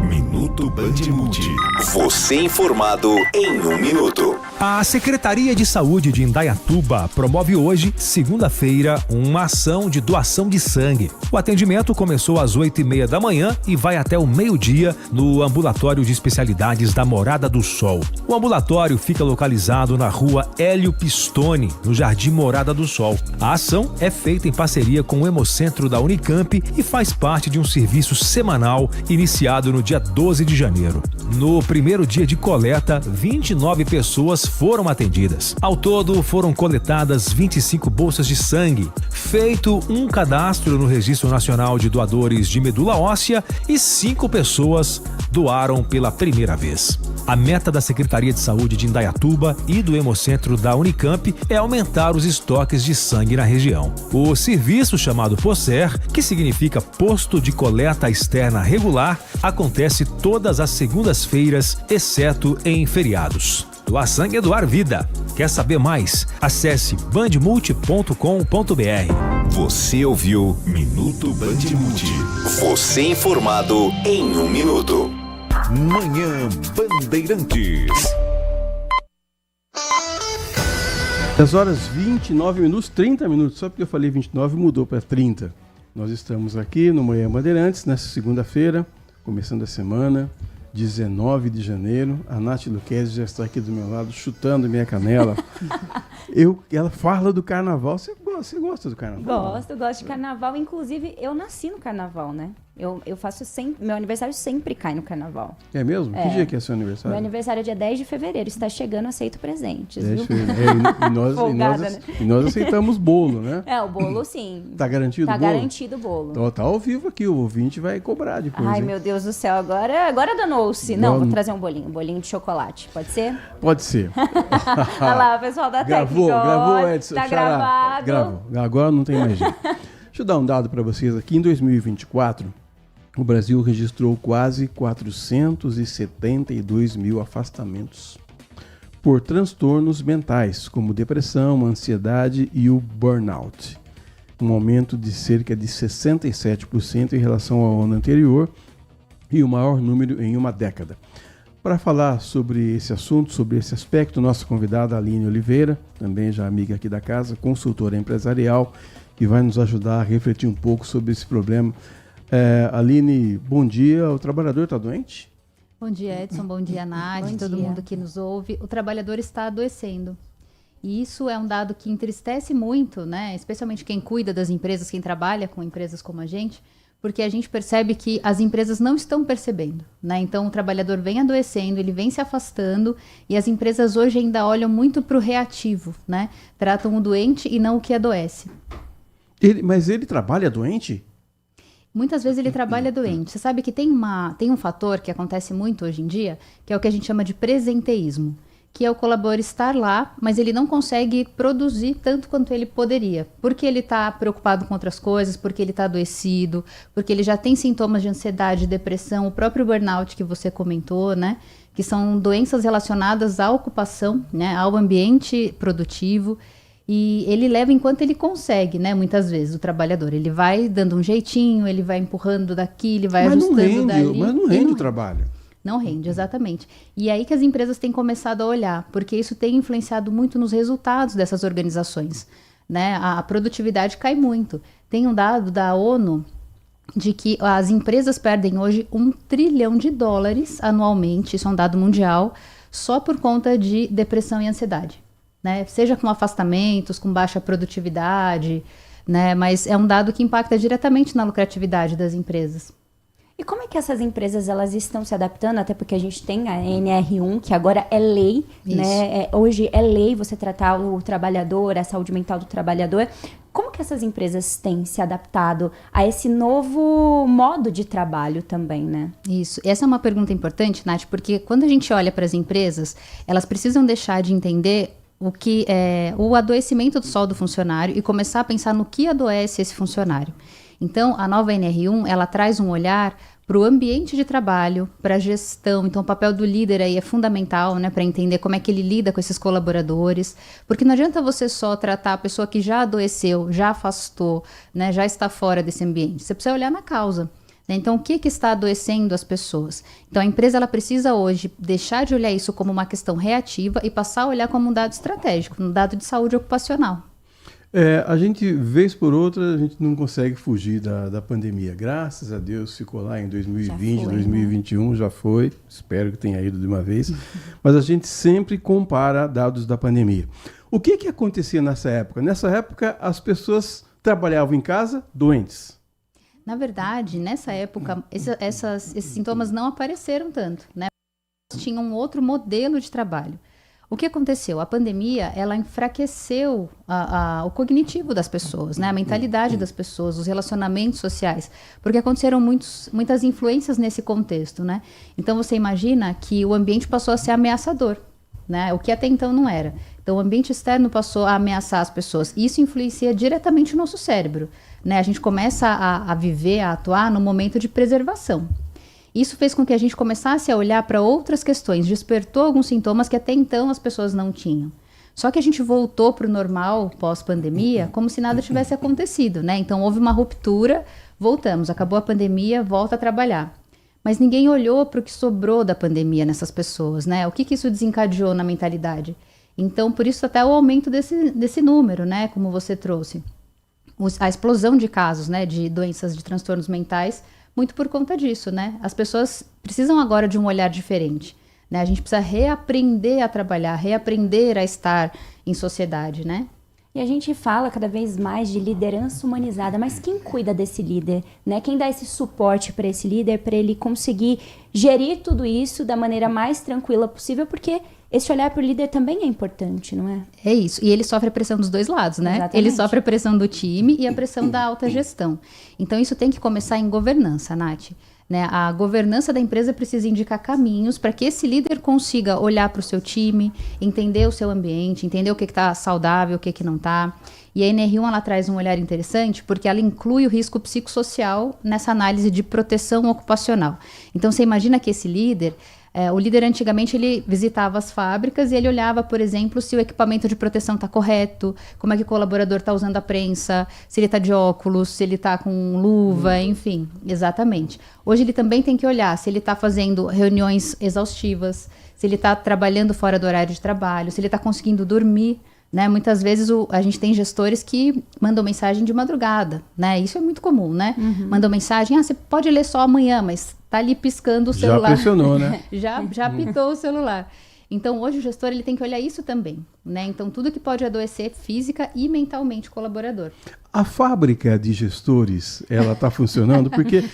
Minuto Bandmude. Você informado em 1 minuto. A Secretaria de Saúde de Indaiatuba promove hoje, segunda-feira, uma ação de doação de sangue. O atendimento começou às 8h30 da manhã e vai até o meio-dia no Ambulatório de Especialidades da Morada do Sol. O ambulatório fica localizado na rua Hélio Pistone, no Jardim Morada do Sol. A ação é feita em parceria com o Hemocentro da Unicamp e faz parte de um serviço semanal iniciado no dia 12 de janeiro. No primeiro dia de coleta, 29 pessoas foram atendidas. Ao todo, foram coletadas 25 bolsas de sangue, feito um cadastro no Registro Nacional de Doadores de Medula Óssea e 5 pessoas doaram pela primeira vez. A meta da Secretaria de Saúde de Indaiatuba e do Hemocentro da Unicamp é aumentar os estoques de sangue na região. O serviço chamado POSER, que significa Posto de Coleta Externa Regular, acontece todas as segundas-feiras, exceto em feriados. Doar sangue é doar vida. Quer saber mais? Acesse bandmulti.com.br. Você ouviu Minuto Bandmude. Você informado em 1 minuto. Manhã Bandeirantes. 10 horas 29 minutos, 30 minutos. Só porque eu falei 29 mudou para 30. Nós estamos aqui no Manhã Bandeirantes, nessa segunda-feira, começando a semana, 19 de janeiro. A Nath Luquezzi já está aqui do meu lado, chutando minha canela. Ela fala do carnaval. Você gosta do carnaval? Gosto de carnaval. Inclusive, eu nasci no carnaval, né? Eu faço sempre... Meu aniversário sempre cai no carnaval. É mesmo? Que dia que é seu aniversário? Meu aniversário é dia 10 de fevereiro. Está chegando, aceito presentes, 10 viu? de fevereiro. E nós aceitamos bolo, né? O bolo sim. Tá garantido o bolo? Tá garantido o bolo. Então, tá ao vivo aqui, o ouvinte vai cobrar depois. Ai, hein? meu Deus do céu, agora danou-se. Não, vou trazer um bolinho de chocolate, pode ser? Pode ser. Olha lá, o pessoal da técnica. Gravou, Edson. Tá gravado. Gravou. Agora não tem mais jeito. Deixa eu dar um dado para vocês aqui. Em 2024, o Brasil registrou quase 472 mil afastamentos por transtornos mentais, como depressão, ansiedade e o burnout. Um aumento de cerca de 67% em relação ao ano anterior e o maior número em uma década. Para falar sobre esse assunto, sobre esse aspecto, nossa convidada Aline Oliveira, também já amiga aqui da casa, consultora empresarial, que vai nos ajudar a refletir um pouco sobre esse problema. Aline, bom dia. O trabalhador está doente? Bom dia, Edson. Bom dia, Nádia, todo mundo que nos ouve. O trabalhador está adoecendo. E isso é um dado que entristece muito, né? Especialmente quem cuida das empresas, quem trabalha com empresas como a gente, porque a gente percebe que as empresas não estão percebendo, né? Então o trabalhador vem adoecendo, ele vem se afastando e as empresas hoje ainda olham muito para o reativo, né? Tratam o doente e não o que adoece. Mas ele trabalha doente? Muitas vezes ele trabalha doente. Você sabe que tem um fator que acontece muito hoje em dia, que é o que a gente chama de presenteísmo, que é o colaborador estar lá, mas ele não consegue produzir tanto quanto ele poderia, porque ele está preocupado com outras coisas, porque ele está adoecido, porque ele já tem sintomas de ansiedade, depressão, o próprio burnout que você comentou, né? Que são doenças relacionadas à ocupação, né? Ao ambiente produtivo. E ele leva enquanto ele consegue, né? Muitas vezes, o trabalhador. Ele vai dando um jeitinho, ele vai empurrando daqui, ele vai ajustando dali. Mas não rende o trabalho. Não rende, exatamente. E aí que as empresas têm começado a olhar, porque isso tem influenciado muito nos resultados dessas organizações, né? A produtividade cai muito. Tem um dado da ONU de que as empresas perdem hoje $1 trilhão anualmente, isso é um dado mundial, só por conta de depressão e ansiedade. Né? Seja com afastamentos, com baixa produtividade, né? Mas é um dado que impacta diretamente na lucratividade das empresas. E como é que essas empresas elas estão se adaptando? Até porque a gente tem a NR1, que agora é lei, né? Hoje é lei você tratar o trabalhador, a saúde mental do trabalhador. Como que essas empresas têm se adaptado a esse novo modo de trabalho também, né? Isso. Essa é uma pergunta importante, Nath, porque quando a gente olha para as empresas, elas precisam deixar de entender o que é o adoecimento só do funcionário e começar a pensar no que adoece esse funcionário. Então, a nova NR1, ela traz um olhar para o ambiente de trabalho, para a gestão. Então, o papel do líder aí é fundamental, né, para entender como é que ele lida com esses colaboradores, porque não adianta você só tratar a pessoa que já adoeceu, já afastou, né, já está fora desse ambiente. Você precisa olhar na causa. Então, o que está adoecendo as pessoas? Então, a empresa ela precisa hoje deixar de olhar isso como uma questão reativa e passar a olhar como um dado estratégico, um dado de saúde ocupacional. A gente, vez por outra, a gente não consegue fugir da pandemia. Graças a Deus, ficou lá em 2020, 2021, já foi. Espero que tenha ido de uma vez. Mas a gente sempre compara dados da pandemia. O que acontecia nessa época? Nessa época, as pessoas trabalhavam em casa doentes. Na verdade, nessa época, esses sintomas não apareceram tanto, né? Tinham um outro modelo de trabalho. O que aconteceu? A pandemia, ela enfraqueceu o cognitivo das pessoas, né? A mentalidade das pessoas, os relacionamentos sociais, porque aconteceram muitas influências nesse contexto, né? Então, você imagina que o ambiente passou a ser ameaçador, né? O que até então não era. Então, o ambiente externo passou a ameaçar as pessoas. Isso influencia diretamente no nosso cérebro, né? A gente começa a viver, a atuar no momento de preservação. Isso fez com que a gente começasse a olhar para outras questões, despertou alguns sintomas que até então as pessoas não tinham. Só que a gente voltou para o normal pós-pandemia como se nada tivesse acontecido, né? Então houve uma ruptura, voltamos, acabou a pandemia, volta a trabalhar. Mas ninguém olhou para o que sobrou da pandemia nessas pessoas, né? O que isso desencadeou na mentalidade? Então, por isso até o aumento desse número, né? Como você trouxe. A explosão de casos, né? De doenças de transtornos mentais, muito por conta disso, né? As pessoas precisam agora de um olhar diferente, né? A gente precisa reaprender a trabalhar, reaprender a estar em sociedade, né? E a gente fala cada vez mais de liderança humanizada, mas quem cuida desse líder, né? Quem dá esse suporte para esse líder, para ele conseguir gerir tudo isso da maneira mais tranquila possível, porque esse olhar para o líder também é importante, não é? É isso. E ele sofre a pressão dos dois lados, né? Exatamente. Ele sofre a pressão do time e a pressão da alta gestão. Então, isso tem que começar em governança, Nath. Né? A governança da empresa precisa indicar caminhos para que esse líder consiga olhar para o seu time, entender o seu ambiente, entender o que está saudável, o que não está. E a NR1 ela traz um olhar interessante porque ela inclui o risco psicossocial nessa análise de proteção ocupacional. Então, você imagina que esse líder... o líder antigamente ele visitava as fábricas e ele olhava, por exemplo, se o equipamento de proteção está correto, como é que o colaborador está usando a prensa, se ele está de óculos, se ele está com luva, enfim, exatamente. Hoje ele também tem que olhar se ele está fazendo reuniões exaustivas, se ele está trabalhando fora do horário de trabalho, se ele está conseguindo dormir. Né? Muitas vezes a gente tem gestores que mandam mensagem de madrugada, né? Isso é muito comum, né? Mandam mensagem, você pode ler só amanhã, mas tá ali piscando o celular. Já pressionou, né? já apitou o celular. Então, hoje o gestor ele tem que olhar isso também, né? Então, tudo que pode adoecer física e mentalmente o colaborador. A fábrica de gestores, ela está funcionando? Porque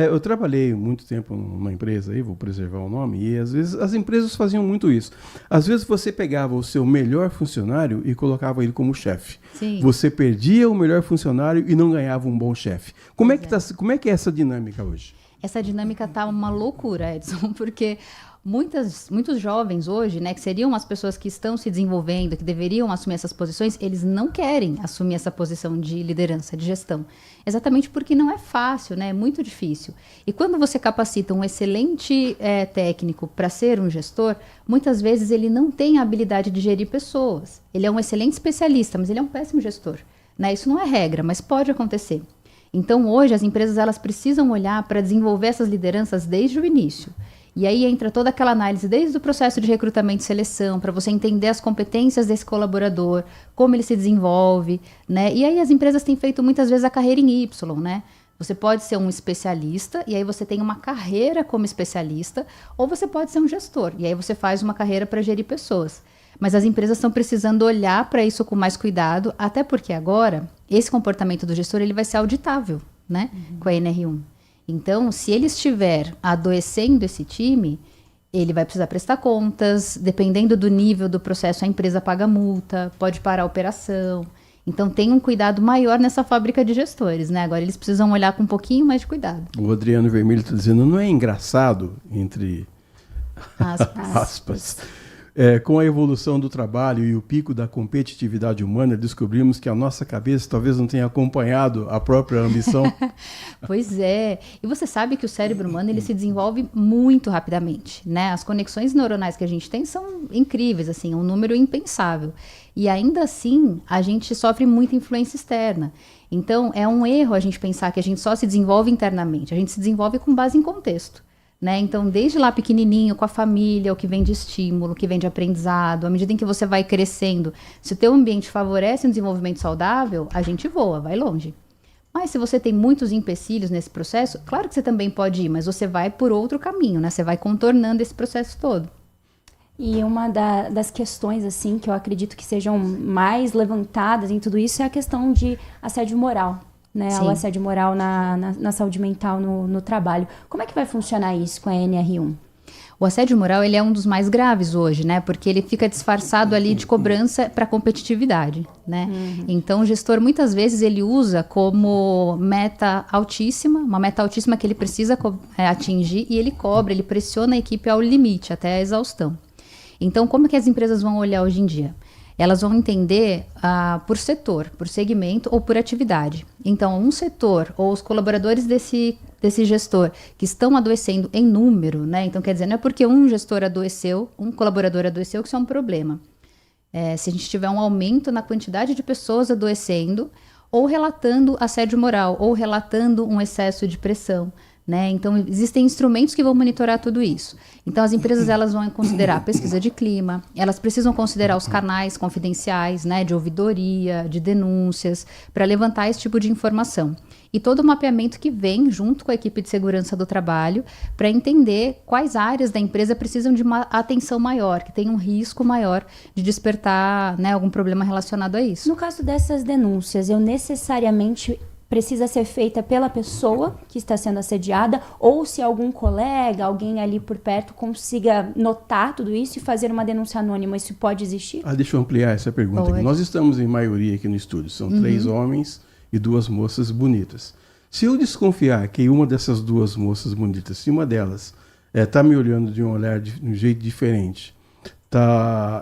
eu trabalhei muito tempo numa empresa, aí vou preservar o nome, e às vezes as empresas faziam muito isso. Às vezes você pegava o seu melhor funcionário e colocava ele como chefe. Sim. Você perdia o melhor funcionário e não ganhava um bom chefe. Como é que é essa dinâmica hoje? Essa dinâmica tá uma loucura, Edson, porque muitos jovens hoje, né, que seriam as pessoas que estão se desenvolvendo, que deveriam assumir essas posições, eles não querem assumir essa posição de liderança, de gestão. Exatamente porque não é fácil, né, é muito difícil. E quando você capacita um excelente técnico para ser um gestor, muitas vezes ele não tem a habilidade de gerir pessoas. Ele é um excelente especialista, mas ele é um péssimo gestor. Né? Isso não é regra, mas pode acontecer. Então, hoje, as empresas elas precisam olhar para desenvolver essas lideranças desde o início. E aí entra toda aquela análise desde o processo de recrutamento e seleção, para você entender as competências desse colaborador, como ele se desenvolve, né? E aí as empresas têm feito muitas vezes a carreira em Y, né? Você pode ser um especialista, e aí você tem uma carreira como especialista, ou você pode ser um gestor, e aí você faz uma carreira para gerir pessoas. Mas as empresas estão precisando olhar para isso com mais cuidado, até porque agora, esse comportamento do gestor ele vai ser auditável, né? Com a NR1. Então, se ele estiver adoecendo esse time, ele vai precisar prestar contas, dependendo do nível do processo, a empresa paga multa, pode parar a operação. Então, tem um cuidado maior nessa fábrica de gestores, né? Agora, eles precisam olhar com um pouquinho mais de cuidado. O Adriano Vermelho está dizendo, não é engraçado, entre aspas, com a evolução do trabalho e o pico da competitividade humana, descobrimos que a nossa cabeça talvez não tenha acompanhado a própria ambição. Pois é. E você sabe que o cérebro humano ele se desenvolve muito rapidamente, né? As conexões neuronais que a gente tem são incríveis, assim, um número impensável. E ainda assim, a gente sofre muita influência externa. Então, é um erro a gente pensar que a gente só se desenvolve internamente. A gente se desenvolve com base em contexto. Né? Então, desde lá pequenininho, com a família, o que vem de estímulo, o que vem de aprendizado, à medida em que você vai crescendo, se o teu ambiente favorece um desenvolvimento saudável, a gente voa, vai longe. Mas se você tem muitos empecilhos nesse processo, claro que você também pode ir, mas você vai por outro caminho, né? Você vai contornando esse processo todo. E uma das questões, assim, que eu acredito que sejam mais levantadas em tudo isso é a questão de assédio moral. Né, o assédio moral na saúde mental no trabalho. Como é que vai funcionar isso com a NR1? O assédio moral ele é um dos mais graves hoje, né? Porque ele fica disfarçado ali de cobrança para competitividade, né? Então o gestor muitas vezes ele usa como meta altíssima, uma meta altíssima que ele precisa atingir e ele cobra, ele pressiona a equipe ao limite, até a exaustão. Então como que as empresas vão olhar hoje em dia? Elas vão entender por setor, por segmento ou por atividade. Então, um setor ou os colaboradores desse gestor que estão adoecendo em número, né? Então, quer dizer, não é porque um gestor adoeceu, um colaborador adoeceu que isso é um problema. Se a gente tiver um aumento na quantidade de pessoas adoecendo ou relatando assédio moral ou relatando um excesso de pressão, né? Então, existem instrumentos que vão monitorar tudo isso. Então, as empresas elas vão considerar a pesquisa de clima, elas precisam considerar os canais confidenciais, né, de ouvidoria, de denúncias, para levantar esse tipo de informação. E todo o mapeamento que vem junto com a equipe de segurança do trabalho para entender quais áreas da empresa precisam de uma atenção maior, que tem um risco maior de despertar, né, algum problema relacionado a isso. No caso dessas denúncias, eu necessariamente precisa ser feita pela pessoa que está sendo assediada, ou se algum colega, alguém ali por perto consiga notar tudo isso e fazer uma denúncia anônima, isso pode existir? Deixa eu ampliar essa pergunta aqui. Nós estamos em maioria aqui no estúdio, são 3 homens e 2 moças bonitas. Se eu desconfiar que uma dessas 2 moças bonitas, se uma delas está me olhando de um olhar de um jeito diferente,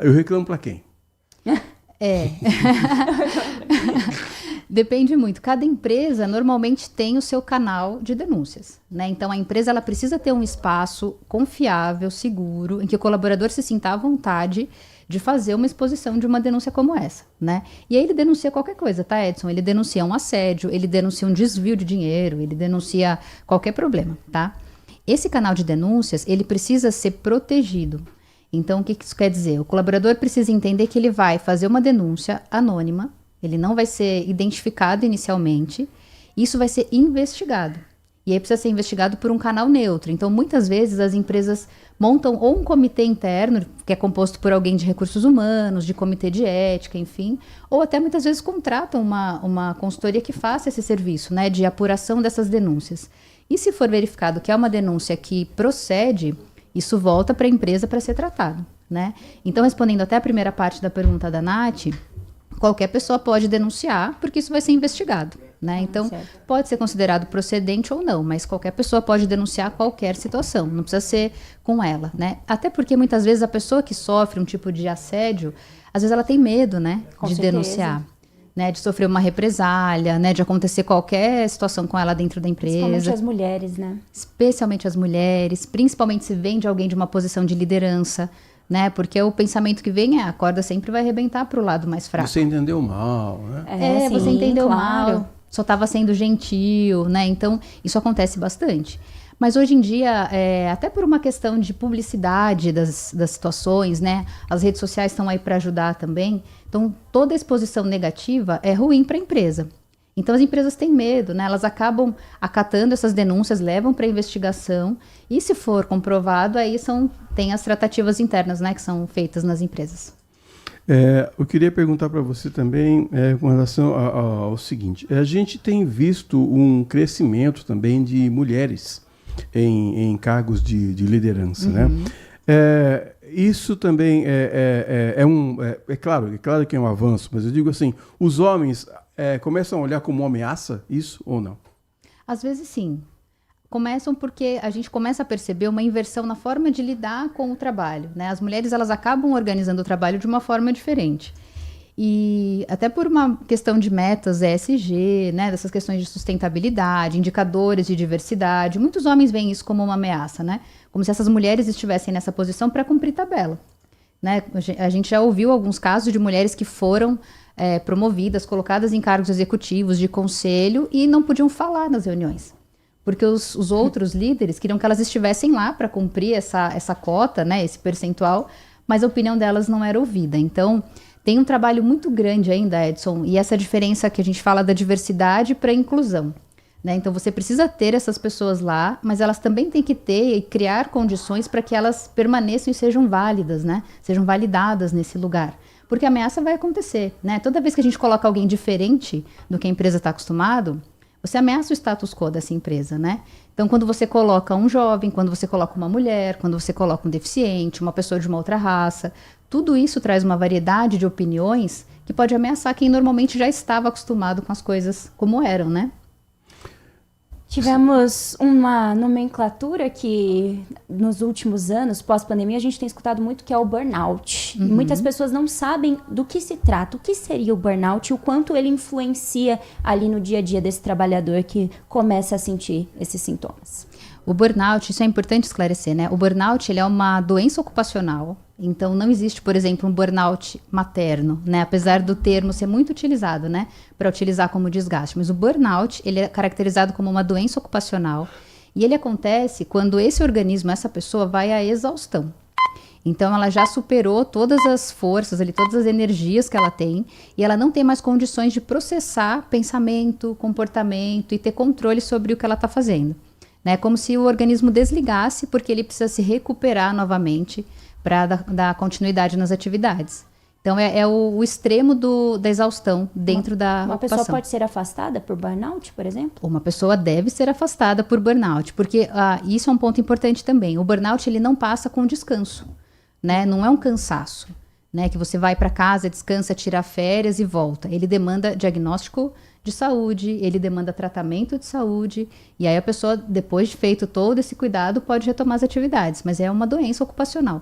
eu reclamo para quem? Depende muito. Cada empresa normalmente tem o seu canal de denúncias, né? Então a empresa ela precisa ter um espaço confiável, seguro, em que o colaborador se sinta à vontade de fazer uma exposição de uma denúncia como essa, né? E aí ele denuncia qualquer coisa, tá, Edson? Ele denuncia um assédio, ele denuncia um desvio de dinheiro, ele denuncia qualquer problema, tá? Esse canal de denúncias, ele precisa ser protegido. Então, o que isso quer dizer? O colaborador precisa entender que ele vai fazer uma denúncia anônima, ele não vai ser identificado inicialmente, isso vai ser investigado. E aí precisa ser investigado por um canal neutro. Então, muitas vezes, as empresas montam ou um comitê interno, que é composto por alguém de recursos humanos, de comitê de ética, enfim, ou até muitas vezes contratam uma consultoria que faça esse serviço, né, de apuração dessas denúncias. E se for verificado que é uma denúncia que procede, isso volta para a empresa para ser tratado, né? Então, respondendo até a primeira parte da pergunta da Nath, qualquer pessoa pode denunciar, porque isso vai ser investigado, né? Então, pode ser considerado procedente ou não, mas qualquer pessoa pode denunciar qualquer situação, não precisa ser com ela, né? Até porque muitas vezes a pessoa que sofre um tipo de assédio, às vezes ela tem medo, né, de denunciar, né, de sofrer uma represália, né, de acontecer qualquer situação com ela dentro da empresa. Principalmente as mulheres, né? Especialmente as mulheres, principalmente se vem de alguém de uma posição de liderança, né? Porque o pensamento que vem a corda sempre vai arrebentar para o lado mais fraco. Você entendeu mal, né? Sim, você entendeu mal, só estava sendo gentil, né? Então, isso acontece bastante. Mas hoje em dia, até por uma questão de publicidade das situações, né? As redes sociais estão aí para ajudar também. Então, toda exposição negativa é ruim para a empresa. Então, as empresas têm medo, né? Elas acabam acatando essas denúncias, levam para investigação e, se for comprovado, aí tem as tratativas internas, né, que são feitas nas empresas. Eu queria perguntar para você também com relação ao seguinte. A gente tem visto um crescimento também de mulheres em cargos de liderança, né? Isso também é claro que é um avanço, mas eu digo assim, os homens começam a olhar como uma ameaça isso ou não? Às vezes sim. Começam porque a gente começa a perceber uma inversão na forma de lidar com o trabalho, né? As mulheres elas acabam organizando o trabalho de uma forma diferente. E até por uma questão de metas ESG, né? Dessas questões de sustentabilidade, indicadores de diversidade, muitos homens veem isso como uma ameaça, né? Como se essas mulheres estivessem nessa posição para cumprir tabela, né? A gente já ouviu alguns casos de mulheres que foram promovidas, colocadas em cargos executivos de conselho e não podiam falar nas reuniões. Porque os outros líderes queriam que elas estivessem lá para cumprir essa cota, né, esse percentual, mas a opinião delas não era ouvida. Então, tem um trabalho muito grande ainda, Edson, e essa diferença que a gente fala da diversidade para a inclusão, né? Então, você precisa ter essas pessoas lá, mas elas também têm que ter e criar condições para que elas permaneçam e sejam válidas, né? Sejam validadas nesse lugar. Porque a ameaça vai acontecer, né? Toda vez que a gente coloca alguém diferente do que a empresa está acostumado, você ameaça o status quo dessa empresa, né? Então, quando você coloca um jovem, quando você coloca uma mulher, quando você coloca um deficiente, uma pessoa de uma outra raça, tudo isso traz uma variedade de opiniões que pode ameaçar quem normalmente já estava acostumado com as coisas como eram, né? Tivemos uma nomenclatura que nos últimos anos, pós-pandemia, a gente tem escutado muito, que é o burnout. Muitas pessoas não sabem do que se trata, o que seria o burnout e o quanto ele influencia ali no dia a dia desse trabalhador que começa a sentir esses sintomas. O burnout, isso é importante esclarecer, né? O burnout, ele é uma doença ocupacional. Então, não existe, por exemplo, um burnout materno, né? Apesar do termo ser muito utilizado, né? Para utilizar como desgaste. Mas o burnout, ele é caracterizado como uma doença ocupacional E ele acontece quando esse organismo, essa pessoa vai à exaustão. Então ela já superou todas as forças ali, todas as energias que ela tem, e ela não tem mais condições de processar pensamento, comportamento e ter controle sobre o que ela está fazendo. É como se o organismo desligasse, porque ele precisa se recuperar novamente para dar continuidade nas atividades. Então é o extremo da exaustão dentro da Uma ocupação. pessoa pode ser afastada por burnout, por exemplo? Uma pessoa deve ser afastada por burnout, porque isso é um ponto importante também. O burnout ele não passa com descanso, né? Não é um cansaço, né? Que você vai para casa, descansa, tira férias e volta. Ele demanda diagnóstico de saúde, ele demanda tratamento de saúde, e aí a pessoa, depois de feito todo esse cuidado, pode retomar as atividades, mas é uma doença ocupacional.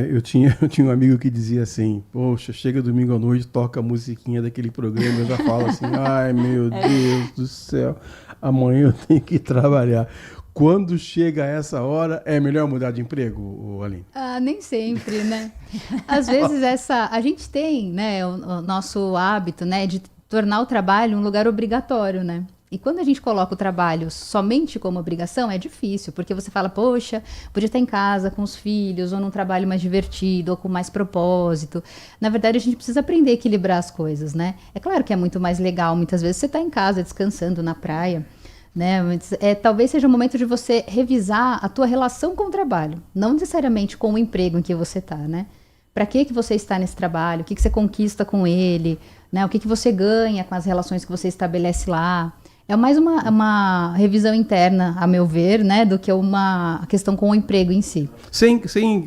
Eu tinha um amigo que dizia assim, poxa, chega domingo à noite, toca a musiquinha daquele programa, eu já falo assim, ai meu Deus do céu, amanhã eu tenho que trabalhar. Quando chega essa hora, é melhor mudar de emprego, Aline? Nem sempre, né? Às vezes a gente tem, né, o nosso hábito, né, de tornar o trabalho um lugar obrigatório, né? E quando a gente coloca o trabalho somente como obrigação, é difícil, porque você fala, poxa, podia estar em casa com os filhos, ou num trabalho mais divertido, ou com mais propósito. Na verdade, a gente precisa aprender a equilibrar as coisas, né? É claro que é muito mais legal, muitas vezes, você está em casa, descansando na praia, né? Mas, talvez seja o momento de você revisar a tua relação com o trabalho, não necessariamente com o emprego em que você está, né? Para que você está nesse trabalho? O que você conquista com ele? Né? O que você ganha com as relações que você estabelece lá? É mais uma revisão interna, a meu ver, né, do que uma questão com o emprego em si. Sem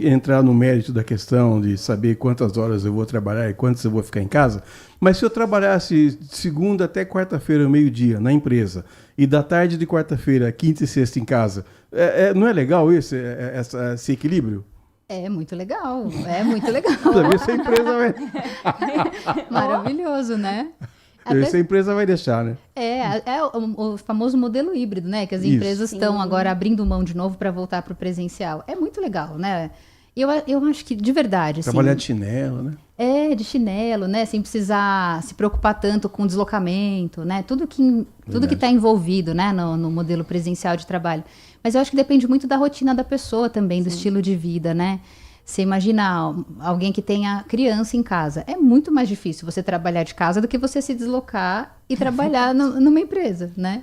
entrar no mérito da questão de saber quantas horas eu vou trabalhar e quantas eu vou ficar em casa, mas se eu trabalhasse segunda até quarta-feira, meio-dia, na empresa, e da tarde de quarta-feira, quinta e sexta em casa, não é legal esse equilíbrio? É muito legal, é muito legal. Essa empresa vai... Maravilhoso, né? Essa empresa vai deixar, né? É o famoso modelo híbrido, né? Que as empresas estão agora abrindo mão de novo para voltar para o presencial. É muito legal, né? Eu acho que, de verdade... Trabalhar assim, de chinelo, né? De chinelo, né? Sem precisar se preocupar tanto com deslocamento, né? Tudo que está envolvido, né? No modelo presencial de trabalho. Mas eu acho que depende muito da rotina da pessoa também, do estilo de vida, né? Você imagina alguém que tenha criança em casa. É muito mais difícil você trabalhar de casa do que você se deslocar e trabalhar numa empresa, né?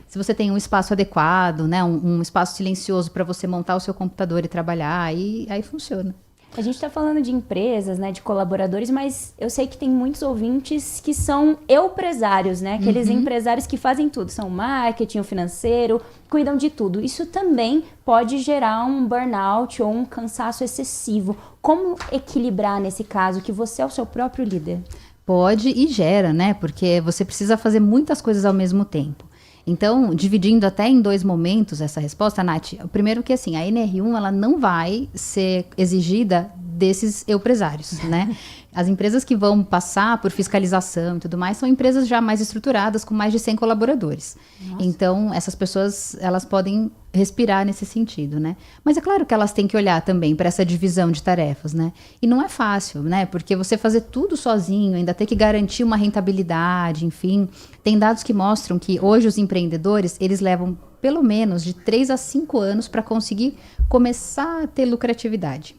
Se você tem um espaço adequado, né? Um espaço silencioso para você montar o seu computador e trabalhar, aí funciona. A gente está falando de empresas, né, de colaboradores, mas eu sei que tem muitos ouvintes que são empresários, né? Aqueles empresários que fazem tudo, são marketing, o financeiro, cuidam de tudo. Isso também pode gerar um burnout ou um cansaço excessivo. Como equilibrar nesse caso, que você é o seu próprio líder? Pode e gera, né? Porque você precisa fazer muitas coisas ao mesmo tempo. Então, dividindo até em 2 momentos essa resposta, Nath, o primeiro que assim, a NR1 ela não vai ser exigida desses empresários, né? As empresas que vão passar por fiscalização e tudo mais são empresas já mais estruturadas, com mais de 100 colaboradores. Nossa. Então, essas pessoas, elas podem respirar nesse sentido, né? Mas é claro que elas têm que olhar também para essa divisão de tarefas, né? E não é fácil, né? Porque você fazer tudo sozinho, ainda ter que garantir uma rentabilidade, enfim. Tem dados que mostram que hoje os empreendedores, eles levam pelo menos de 3 a 5 anos para conseguir começar a ter lucratividade.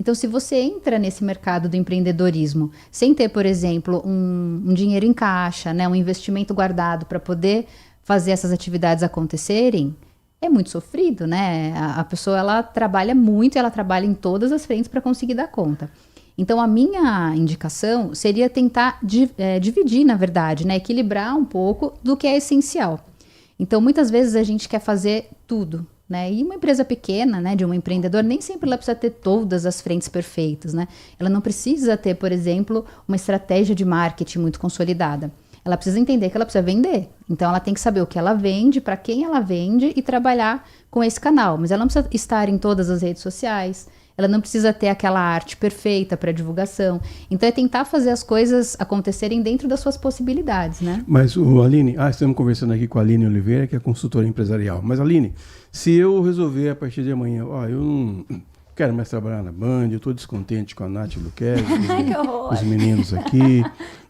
Então, se você entra nesse mercado do empreendedorismo sem ter, por exemplo, um dinheiro em caixa, né, um investimento guardado para poder fazer essas atividades acontecerem, é muito sofrido, né? A pessoa, ela trabalha muito, ela trabalha em todas as frentes para conseguir dar conta. Então, a minha indicação seria tentar dividir, na verdade, né, equilibrar um pouco do que é essencial. Então, muitas vezes a gente quer fazer tudo, né? E uma empresa pequena, né, de um empreendedor, nem sempre ela precisa ter todas as frentes perfeitas, né? Ela não precisa ter, por exemplo, uma estratégia de marketing muito consolidada. Ela precisa entender que ela precisa vender. Então, ela tem que saber o que ela vende, para quem ela vende e trabalhar com esse canal. Mas ela não precisa estar em todas as redes sociais. Ela não precisa ter aquela arte perfeita para divulgação. Então, é tentar fazer as coisas acontecerem dentro das suas possibilidades, né? Mas, Aline, estamos conversando aqui com a Aline Oliveira, que é consultora empresarial. Mas, Aline, se eu resolver a partir de amanhã, eu não quero mais trabalhar na Band, eu estou descontente com a Nath Luquezzi, os meninos aqui,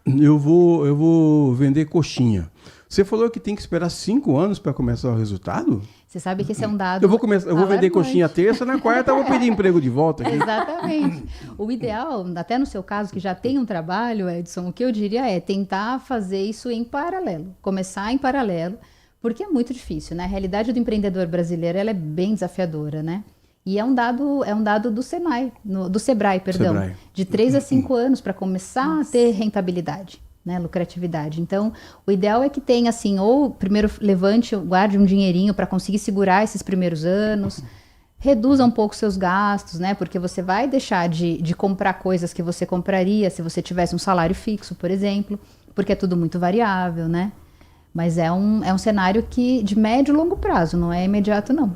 eu vou vender coxinha. Você falou que tem que esperar 5 anos para começar o resultado? Você sabe que esse é um dado. Eu vou vender coxinha terça, na quarta eu vou pedir emprego de volta aqui. Exatamente. O ideal, até no seu caso, que já tem um trabalho, Edson, o que eu diria é tentar fazer isso em paralelo. Começar em paralelo, porque é muito difícil, né? A realidade do empreendedor brasileiro, ela é bem desafiadora, né? E é um dado do Sebrae, de 3 a 5 anos para começar a ter rentabilidade. Né, lucratividade. Então, o ideal é que tenha assim, ou primeiro guarde um dinheirinho para conseguir segurar esses primeiros anos, reduza um pouco seus gastos, né, porque você vai deixar de comprar coisas que você compraria se você tivesse um salário fixo, por exemplo, porque é tudo muito variável, né, mas é um cenário de médio e longo prazo, não é imediato não.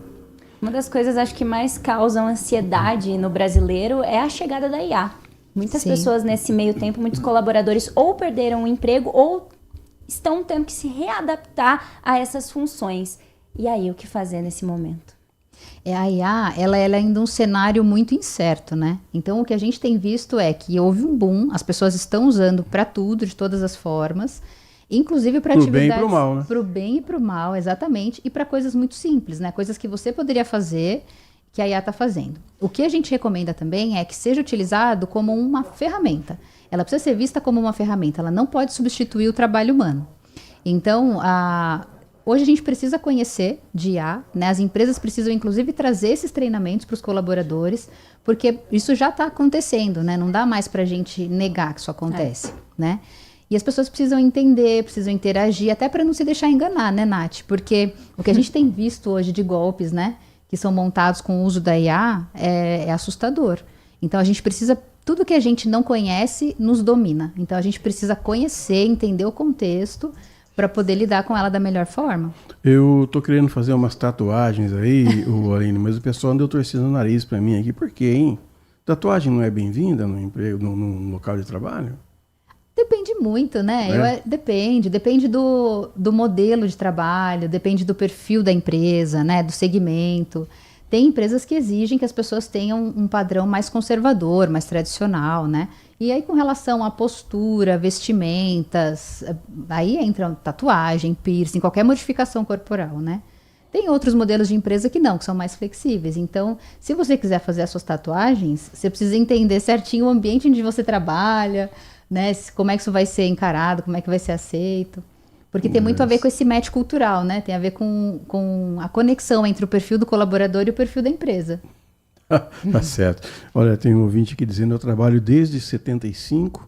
Uma das coisas acho que mais causam ansiedade no brasileiro é a chegada da IA. Muitas pessoas nesse meio tempo, muitos colaboradores ou perderam o emprego ou estão tendo que se readaptar a essas funções. E aí, o que fazer nesse momento? A IA, ela é ainda um cenário muito incerto, né? Então, o que a gente tem visto é que houve um boom, as pessoas estão usando para tudo, de todas as formas, inclusive para atividades... Pro bem e pro mal, né? Pro bem e pro mal, exatamente. E para coisas muito simples, né? Coisas que você poderia fazer... que a IA está fazendo. O que a gente recomenda também é que seja utilizado como uma ferramenta. Ela precisa ser vista como uma ferramenta, ela não pode substituir o trabalho humano. Então, hoje a gente precisa conhecer de IA, né? As empresas precisam, inclusive, trazer esses treinamentos para os colaboradores, porque isso já está acontecendo, né? Não dá mais para a gente negar que isso acontece, né? E as pessoas precisam entender, precisam interagir, até para não se deixar enganar, né, Nath? Porque o que a gente tem visto hoje de golpes, né? Que são montados com o uso da IA, é assustador. Então, a gente precisa... Tudo que a gente não conhece, nos domina. Então, a gente precisa conhecer, entender o contexto, para poder lidar com ela da melhor forma. Eu tô querendo fazer umas tatuagens aí, Aline, mas o pessoal andou torcendo o nariz para mim aqui. Por quê, hein? Tatuagem não é bem-vinda no emprego, no local de trabalho? Depende muito, né? Depende do modelo de trabalho, depende do perfil da empresa, né? Do segmento. Tem empresas que exigem que as pessoas tenham um padrão mais conservador, mais tradicional, né? E aí, com relação à postura, vestimentas, aí entra tatuagem, piercing, qualquer modificação corporal, né? Tem outros modelos de empresa que são mais flexíveis. Então, se você quiser fazer as suas tatuagens, você precisa entender certinho o ambiente onde você trabalha, né? Como é que isso vai ser encarado, como é que vai ser aceito. Porque tem muito a ver com esse match cultural, né? Tem a ver com a conexão entre o perfil do colaborador e o perfil da empresa. Tá certo. Olha, tem um ouvinte aqui dizendo, eu trabalho desde 75,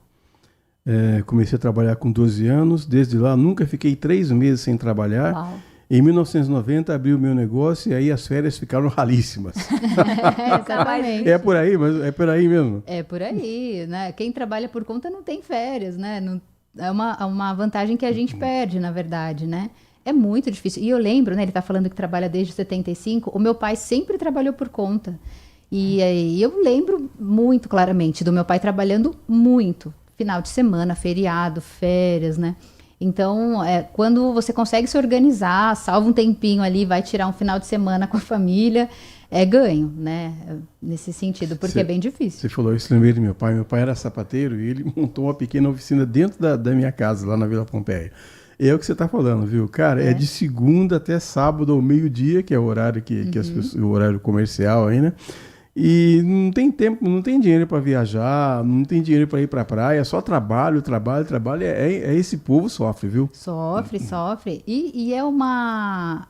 comecei a trabalhar com 12 anos, desde lá nunca fiquei 3 meses sem trabalhar. Uau. Em 1990 abri o meu negócio e aí as férias ficaram ralíssimas. Exatamente. É por aí, mas é por aí mesmo. É por aí, né? Quem trabalha por conta não tem férias, né? Não, é uma vantagem que a gente perde, na verdade, né? É muito difícil. E eu lembro, né? Ele tá falando que trabalha desde 75. O meu pai sempre trabalhou por conta. E aí eu lembro muito claramente do meu pai trabalhando muito. Final de semana, feriado, férias, né? Então, quando você consegue se organizar, salva um tempinho ali, vai tirar um final de semana com a família, é ganho, né? Nesse sentido, porque é bem difícil. Você falou isso, lembrei do meu pai. Meu pai era sapateiro e ele montou uma pequena oficina dentro da minha casa, lá na Vila Pompeia. É o que você está falando, viu? Cara, é de segunda até sábado ao meio-dia, que é o horário que as pessoas, o horário comercial aí, né? E não tem tempo, não tem dinheiro para viajar, não tem dinheiro para ir para a praia, só trabalho. Esse povo sofre, viu? Sofre. E é uma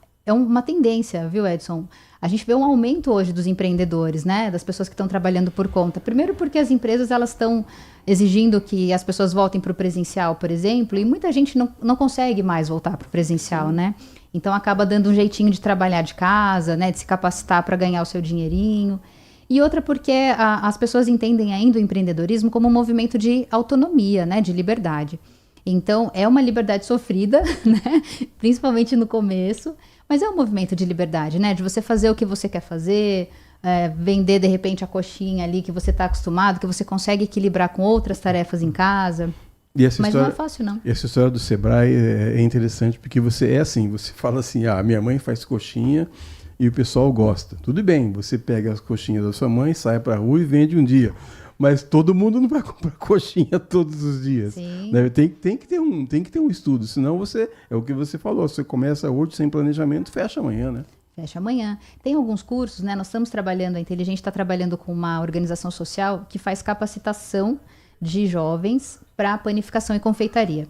tendência, viu, Edson? A gente vê um aumento hoje dos empreendedores, né? Das pessoas que estão trabalhando por conta. Primeiro porque as empresas elas estão exigindo que as pessoas voltem para o presencial, por exemplo, e muita gente não consegue mais voltar para o presencial, né? Então acaba dando um jeitinho de trabalhar de casa, né? De se capacitar para ganhar o seu dinheirinho. E outra porque as pessoas entendem ainda o empreendedorismo como um movimento de autonomia, né? De liberdade. Então, é uma liberdade sofrida, né? Principalmente no começo, mas é um movimento de liberdade, né? De você fazer o que você quer fazer, vender, de repente, a coxinha ali que você está acostumado, que você consegue equilibrar com outras tarefas em casa. Mas não é fácil, não. E essa história do Sebrae é interessante, porque você fala assim, minha mãe faz coxinha e o pessoal gosta. Tudo bem, você pega as coxinhas da sua mãe, sai para a rua e vende um dia. Mas todo mundo não vai comprar coxinha todos os dias. Né? Tem que ter um estudo, senão é o que você falou, você começa hoje sem planejamento, fecha amanhã, né? Fecha amanhã. Tem alguns cursos, né? Nós estamos trabalhando, a Inteligente está trabalhando com uma organização social que faz capacitação de jovens para panificação e confeitaria.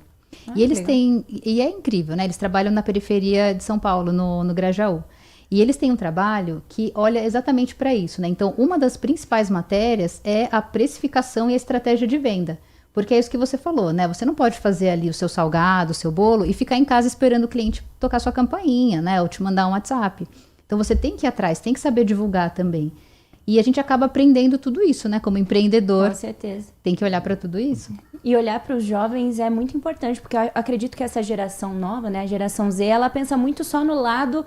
E eles têm, e é incrível, né? Eles trabalham na periferia de São Paulo, no Grajaú. E eles têm um trabalho que olha exatamente para isso, né? Então, uma das principais matérias é a precificação e a estratégia de venda. Porque é isso que você falou, né? Você não pode fazer ali o seu salgado, o seu bolo e ficar em casa esperando o cliente tocar sua campainha, né? Ou te mandar um WhatsApp. Então você tem que ir atrás, tem que saber divulgar também. E a gente acaba aprendendo tudo isso, né? Como empreendedor. Com certeza. Tem que olhar para tudo isso. E olhar para os jovens é muito importante, porque eu acredito que essa geração nova, né? A geração Z, ela pensa muito só no lado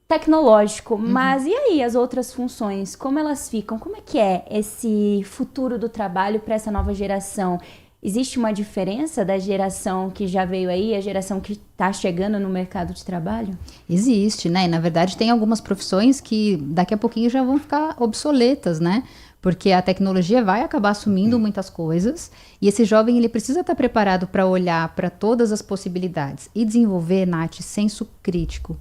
tecnológico, mas e aí as outras funções, como elas ficam? Como é que é esse futuro do trabalho para essa nova geração? Existe uma diferença da geração que já veio aí, a geração que está chegando no mercado de trabalho? Existe, né? E, na verdade, tem algumas profissões que daqui a pouquinho já vão ficar obsoletas, né? Porque a tecnologia vai acabar assumindo muitas coisas e esse jovem ele precisa estar preparado para olhar para todas as possibilidades e desenvolver, Nath, senso crítico,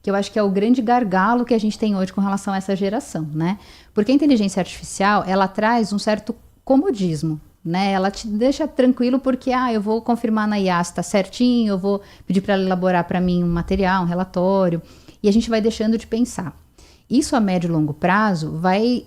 que eu acho que é o grande gargalo que a gente tem hoje com relação a essa geração, né? Porque a inteligência artificial, ela traz um certo comodismo, né? Ela te deixa tranquilo porque, eu vou confirmar na IA se está certinho, eu vou pedir para ela elaborar para mim um material, um relatório, e a gente vai deixando de pensar. Isso a médio e longo prazo vai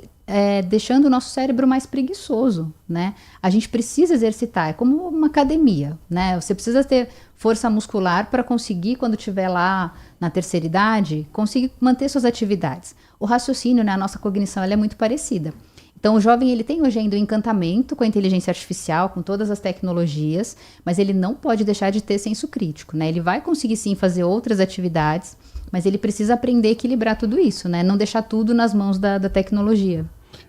deixando o nosso cérebro mais preguiçoso, né? A gente precisa exercitar, é como uma academia, né? Você precisa ter força muscular para conseguir, quando estiver lá na terceira idade, conseguir manter suas atividades. O raciocínio, né? A nossa cognição, ela é muito parecida. Então, o jovem, ele tem hoje ainda um encantamento com a inteligência artificial, com todas as tecnologias, mas ele não pode deixar de ter senso crítico, né? Ele vai conseguir, sim, fazer outras atividades, mas ele precisa aprender a equilibrar tudo isso, né? Não deixar tudo nas mãos da tecnologia.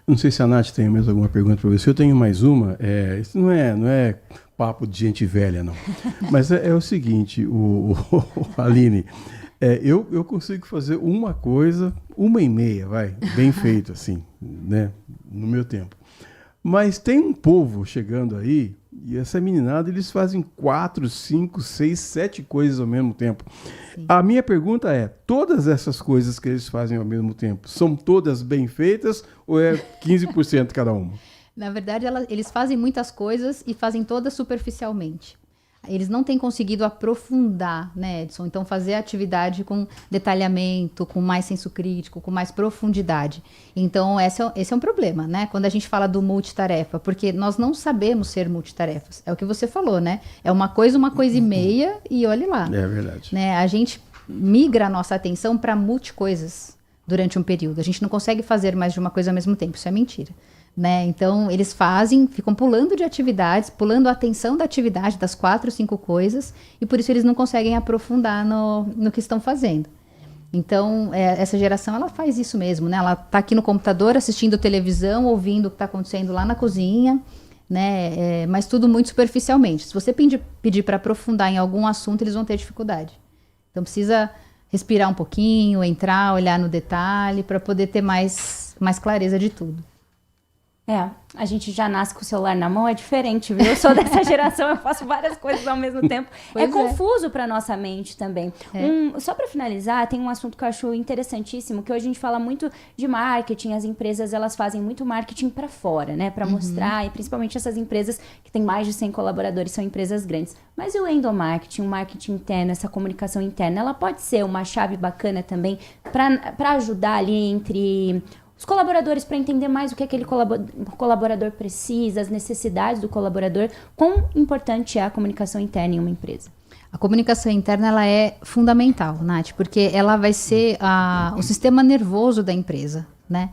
Não sei se a Nath tem mesmo alguma pergunta para você. Eu tenho mais uma. Isso não é papo de gente velha, não. Mas é o seguinte, Aline, eu consigo fazer uma coisa, 1h30, vai, bem feito, assim, né, no meu tempo. Mas tem um povo chegando aí, e essa meninada, eles fazem 4, 5, 6, 7 coisas ao mesmo tempo. Sim. A minha pergunta é, todas essas coisas que eles fazem ao mesmo tempo, são todas bem feitas ou é 15% cada uma? Na verdade, eles fazem muitas coisas e fazem todas superficialmente. Eles não têm conseguido aprofundar, né, Edson? Então, fazer a atividade com detalhamento, com mais senso crítico, com mais profundidade. Então, esse é um problema, né? Quando a gente fala do multitarefa, porque nós não sabemos ser multitarefas. É o que você falou, né? É uma coisa e meia e olhe lá. É verdade. Né? A gente migra a nossa atenção para multicoisas durante um período. A gente não consegue fazer mais de uma coisa ao mesmo tempo. Isso é mentira. Né? Então, eles ficam pulando de atividades, pulando a atenção da atividade, das 4, 5 coisas, e por isso eles não conseguem aprofundar no que estão fazendo. Então, essa geração, ela faz isso mesmo, né? Ela está aqui no computador, assistindo televisão, ouvindo o que está acontecendo lá na cozinha, né? Mas tudo muito superficialmente. Se você pedir para aprofundar em algum assunto, eles vão ter dificuldade. Então, precisa respirar um pouquinho, entrar, olhar no detalhe, para poder ter mais clareza de tudo. A gente já nasce com o celular na mão, é diferente, viu? Eu sou dessa geração, eu faço várias coisas ao mesmo tempo. Confuso para nossa mente também. Só para finalizar, tem um assunto que eu acho interessantíssimo, que hoje a gente fala muito de marketing, as empresas, elas fazem muito marketing para fora, né? Para mostrar, e principalmente essas empresas que têm mais de 100 colaboradores, são empresas grandes. Mas e o endomarketing, o marketing interno, essa comunicação interna, ela pode ser uma chave bacana também para ajudar ali entre os colaboradores, para entender mais o que aquele colaborador precisa, as necessidades do colaborador. Quão importante é a comunicação interna em uma empresa? A comunicação interna, ela é fundamental, Nath, porque ela vai ser o sistema nervoso da empresa, né?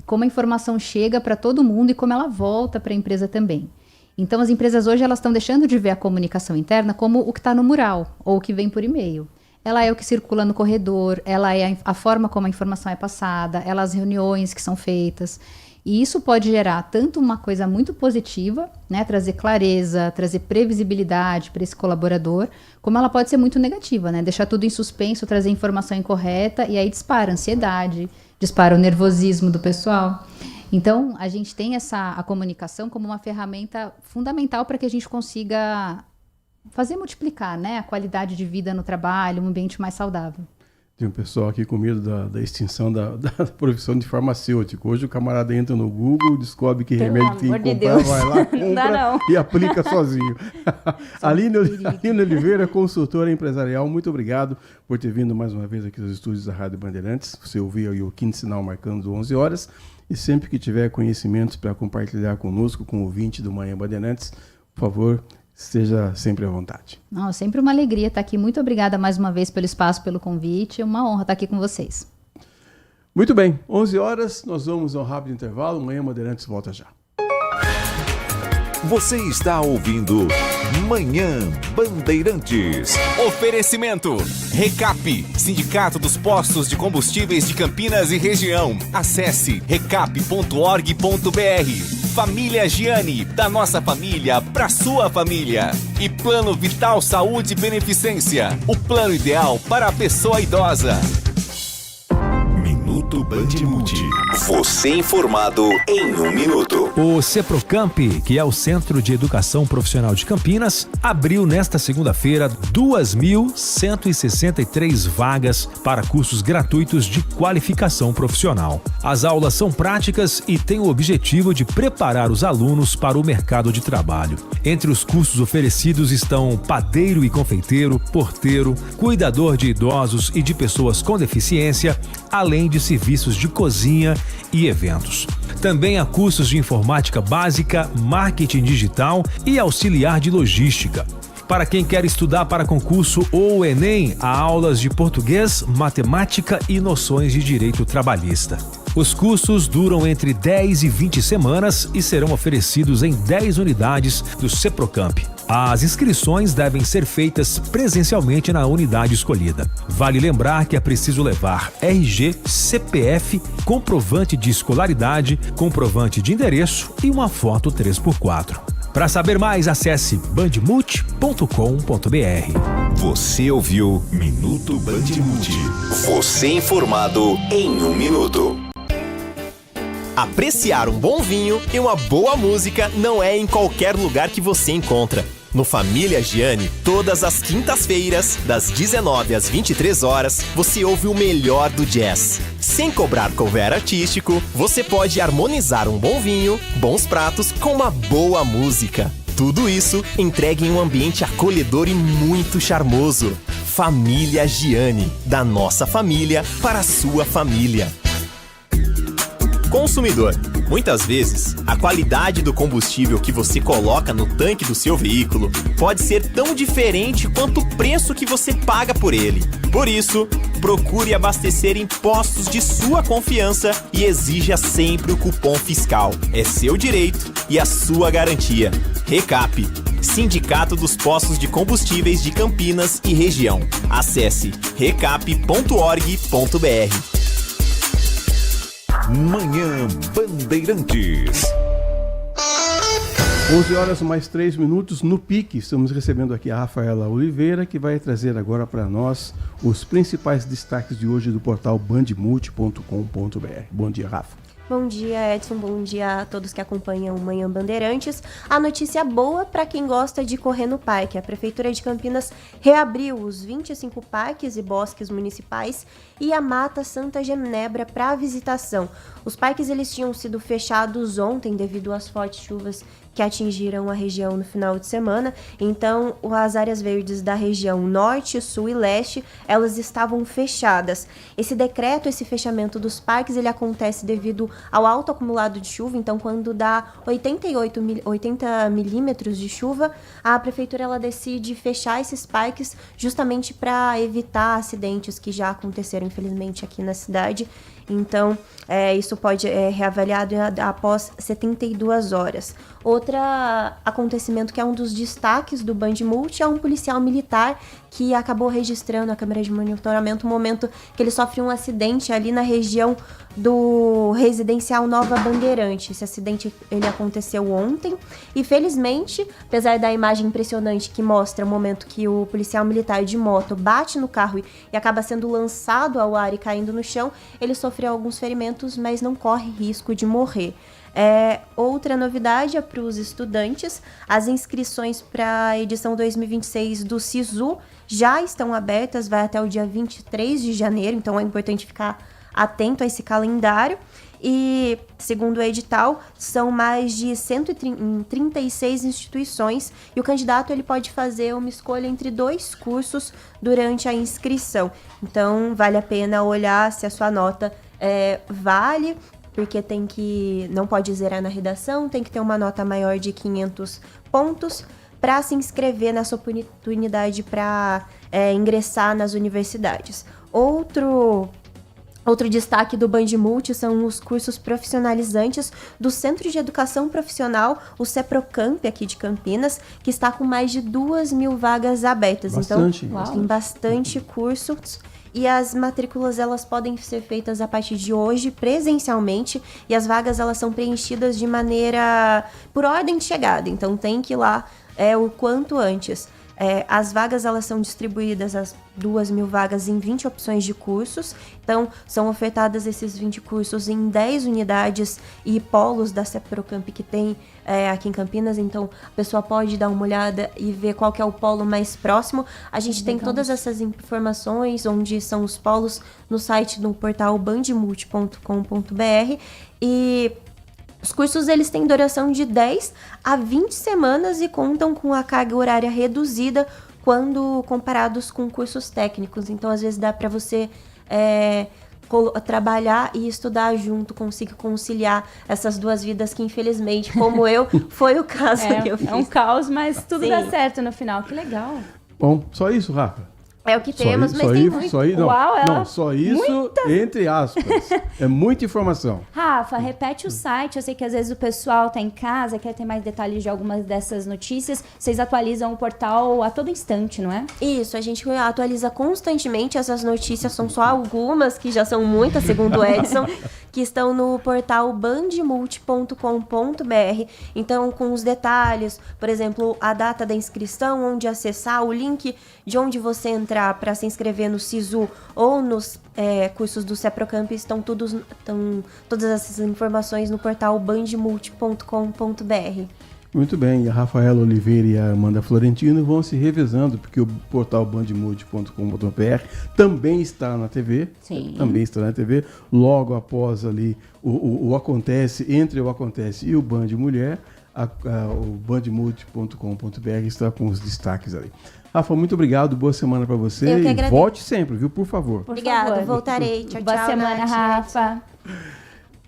Como a informação chega para todo mundo e como ela volta para a empresa também. Então, as empresas hoje, elas estão deixando de ver a comunicação interna como o que está no mural ou o que vem por e-mail. Ela é o que circula no corredor, ela é a forma como a informação é passada, ela é as reuniões que são feitas. E isso pode gerar tanto uma coisa muito positiva, né, trazer clareza, trazer previsibilidade para esse colaborador, como ela pode ser muito negativa, né, deixar tudo em suspenso, trazer informação incorreta e aí dispara a ansiedade, dispara o nervosismo do pessoal. Então, a gente tem a comunicação como uma ferramenta fundamental para que a gente consiga fazer multiplicar, né, a qualidade de vida no trabalho, um ambiente mais saudável. Tem um pessoal aqui com medo da extinção da profissão de farmacêutico. Hoje o camarada entra no Google, descobre que remédio tem que comprar, vai lá, compra e aplica sozinho. Aline Oliveira, consultora empresarial, muito obrigado por ter vindo mais uma vez aqui nos estúdios da Rádio Bandeirantes. Você ouviu aí o quinto sinal marcando 11 horas. E sempre que tiver conhecimentos para compartilhar conosco, com o ouvinte do Manhã Bandeirantes, por favor, esteja sempre à vontade. Não, sempre uma alegria estar aqui. Muito obrigada mais uma vez pelo espaço, pelo convite. É uma honra estar aqui com vocês. Muito bem, 11 horas, nós vamos a um rápido intervalo. Manhã Bandeirantes volta já. Você está ouvindo Manhã Bandeirantes. Oferecimento Recap, Sindicato dos Postos de Combustíveis de Campinas e Região. Acesse recap.org.br. Família Giani, da nossa família pra sua família. E Plano Vital Saúde Beneficência, o plano ideal para a pessoa idosa. Minuto Bandimulti. Você informado em 1 minuto. O CEPROCAMP, que é o Centro de Educação Profissional de Campinas, abriu nesta segunda-feira 2.163 vagas para cursos gratuitos de qualificação profissional. As aulas são práticas e têm o objetivo de preparar os alunos para o mercado de trabalho. Entre os cursos oferecidos estão padeiro e confeiteiro, porteiro, cuidador de idosos e de pessoas com deficiência, além de serviços de cozinha e eventos. Também há cursos de informática básica, marketing digital e auxiliar de logística. Para quem quer estudar para concurso ou Enem, há aulas de português, matemática e noções de direito trabalhista. Os cursos duram entre 10 e 20 semanas e serão oferecidos em 10 unidades do CEPROCAMP. As inscrições devem ser feitas presencialmente na unidade escolhida. Vale lembrar que é preciso levar RG, CPF, comprovante de escolaridade, comprovante de endereço e uma foto 3x4. Para saber mais, acesse bandmulti.com.br. Você ouviu Minuto Bandimulti. Você informado em 1 minuto. Apreciar um bom vinho e uma boa música não é em qualquer lugar que você encontra. No Família Giani, todas as quintas-feiras, das 19 às 23 horas, você ouve o melhor do jazz. Sem cobrar cover artístico, você pode harmonizar um bom vinho, bons pratos com uma boa música. Tudo isso entregue em um ambiente acolhedor e muito charmoso. Família Giani, da nossa família para a sua família. Consumidor, muitas vezes, a qualidade do combustível que você coloca no tanque do seu veículo pode ser tão diferente quanto o preço que você paga por ele. Por isso, procure abastecer em postos de sua confiança e exija sempre o cupom fiscal. É seu direito e a sua garantia. Recap, Sindicato dos Postos de Combustíveis de Campinas e Região. Acesse recap.org.br. Manhã Bandeirantes. 11 horas mais 3 minutos no pique. Estamos recebendo aqui a Rafaela Oliveira, que vai trazer agora para nós os principais destaques de hoje do portal bandmulti.com.br. Bom dia, Rafa. Bom dia, Edson. Bom dia a todos que acompanham o Manhã Bandeirantes. A notícia boa para quem gosta de correr no parque. A Prefeitura de Campinas reabriu os 25 parques e bosques municipais e a Mata Santa Genebra para visitação. Os parques eles tinham sido fechados ontem devido às fortes chuvas que atingiram a região no final de semana. Então, as áreas verdes da região norte, sul e leste, elas estavam fechadas. Esse decreto, esse fechamento dos parques, ele acontece devido ao alto acumulado de chuva. Então, quando dá 80 milímetros de chuva, a prefeitura ela decide fechar esses parques justamente para evitar acidentes que já aconteceram, infelizmente, aqui na cidade. Então, isso pode ser reavaliado após 72 horas. Outro acontecimento que é um dos destaques do Band Multi é um policial militar que acabou registrando a câmera de monitoramento o momento que ele sofre um acidente ali na região do residencial Nova Bandeirante. Esse acidente ele aconteceu ontem e, felizmente, apesar da imagem impressionante que mostra o momento que o policial militar de moto bate no carro e acaba sendo lançado ao ar e caindo no chão, ele sofreu alguns ferimentos, mas não corre risco de morrer. Outra novidade é para os estudantes, as inscrições para a edição 2026 do SISU já estão abertas, vai até o dia 23 de janeiro, então é importante ficar atento a esse calendário. E, segundo o edital, são mais de 136 instituições e o candidato ele pode fazer uma escolha entre 2 cursos durante a inscrição. Então, vale a pena olhar se a sua nota vale, porque não pode zerar na redação, tem que ter uma nota maior de 500 pontos para se inscrever nessa oportunidade para ingressar nas universidades. Outro destaque do Band Multi são os cursos profissionalizantes do Centro de Educação Profissional, o CEPROCAMP, aqui de Campinas, que está com mais de 2.000 vagas abertas. Bastante. Então, tem bastante cursos. E as matrículas elas podem ser feitas a partir de hoje presencialmente e as vagas elas são preenchidas de maneira por ordem de chegada, então tem que ir lá o quanto antes. As vagas elas são distribuídas, as 2.000 vagas, em 20 opções de cursos. Então, são ofertadas esses 20 cursos em 10 unidades e polos da CEPROCAMP que tem aqui em Campinas. Então, a pessoa pode dar uma olhada e ver qual que é o polo mais próximo. A gente tem todas essas informações, onde são os polos, no site do portal bandmulti.com.br. E os cursos eles têm duração de 10 a 20 semanas e contam com a carga horária reduzida quando comparados com cursos técnicos. Então, às vezes, dá para você trabalhar e estudar junto, conseguir conciliar essas duas vidas que, infelizmente, como eu, foi o caso que eu fiz. É um caos, mas tudo dá certo no final. Que legal. Bom, só isso, Rafa? É o que temos, mas tem muito. Só isso, entre aspas. É muita informação. Rafa, repete o site. Eu sei que às vezes o pessoal tá em casa, quer ter mais detalhes de algumas dessas notícias. Vocês atualizam o portal a todo instante, não é? Isso, a gente atualiza constantemente. Essas notícias são só algumas, que já são muitas, segundo o Edson, que estão no portal bandmulti.com.br. Então, com os detalhes, por exemplo, a data da inscrição, onde acessar, o link de onde você entrar para se inscrever no SISU ou nos cursos do CEPROCAMP, estão todas essas informações no portal bandmulti.com.br. Muito bem, e a Rafaela Oliveira e a Amanda Florentino vão se revezando, porque o portal bandmulti.com.br também está na TV. Sim. Também está na TV. Logo após ali o Acontece, entre o Acontece e o Band Mulher, o bandmulti.com.br está com os destaques ali. Rafa, muito obrigado, boa semana para você. Eu que e agradeço. volte sempre, viu? Por favor. Obrigada, voltarei. Tchau, boa tchau. semana, Nath. Rafa.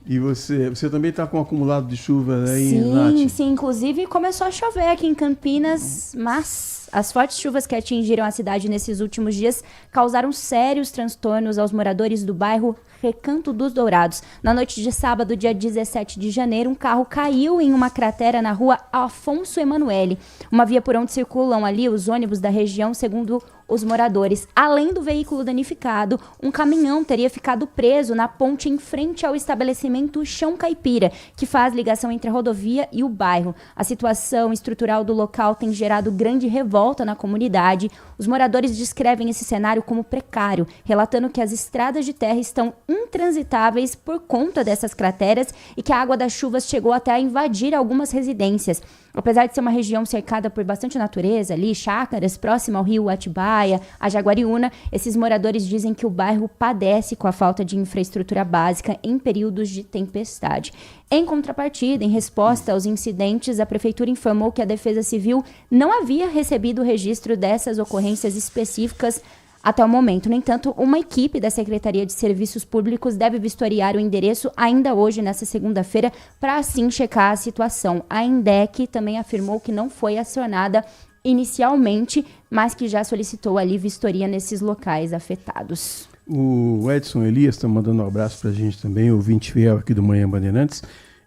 E você também está com um acumulado de chuva aí, Sim, Nath? sim. Inclusive começou a chover aqui em Campinas, mas as fortes chuvas que atingiram a cidade nesses últimos dias causaram sérios transtornos aos moradores do bairro Recanto dos Dourados. Na noite de sábado, dia 17 de janeiro, um carro caiu em uma cratera na rua Afonso Emanuele, uma via por onde circulam ali os ônibus da região, segundo os moradores. Além do veículo danificado, um caminhão teria ficado preso na ponte em frente ao estabelecimento Chão Caipira, que faz ligação entre a rodovia e o bairro. A situação estrutural do local tem gerado grande revolta na comunidade. Os moradores descrevem esse cenário como precário, relatando que as estradas de terra estão intransitáveis por conta dessas crateras e que a água das chuvas chegou até a invadir algumas residências. Apesar de ser uma região cercada por bastante natureza ali, chácaras próxima ao rio Atibaia, a Jaguariúna, esses moradores dizem que o bairro padece com a falta de infraestrutura básica em períodos de tempestade. Em contrapartida, em resposta aos incidentes, a Prefeitura informou que a Defesa Civil não havia recebido o registro dessas ocorrências específicas até o momento. No entanto, uma equipe da Secretaria de Serviços Públicos deve vistoriar o endereço ainda hoje, nesta segunda-feira, para assim checar a situação. A INDEC também afirmou que não foi acionada inicialmente, mas que já solicitou ali vistoria nesses locais afetados. O Edson Elias está mandando um abraço para a gente também, ouvinte fiel aqui do Manhã Bandeirantes.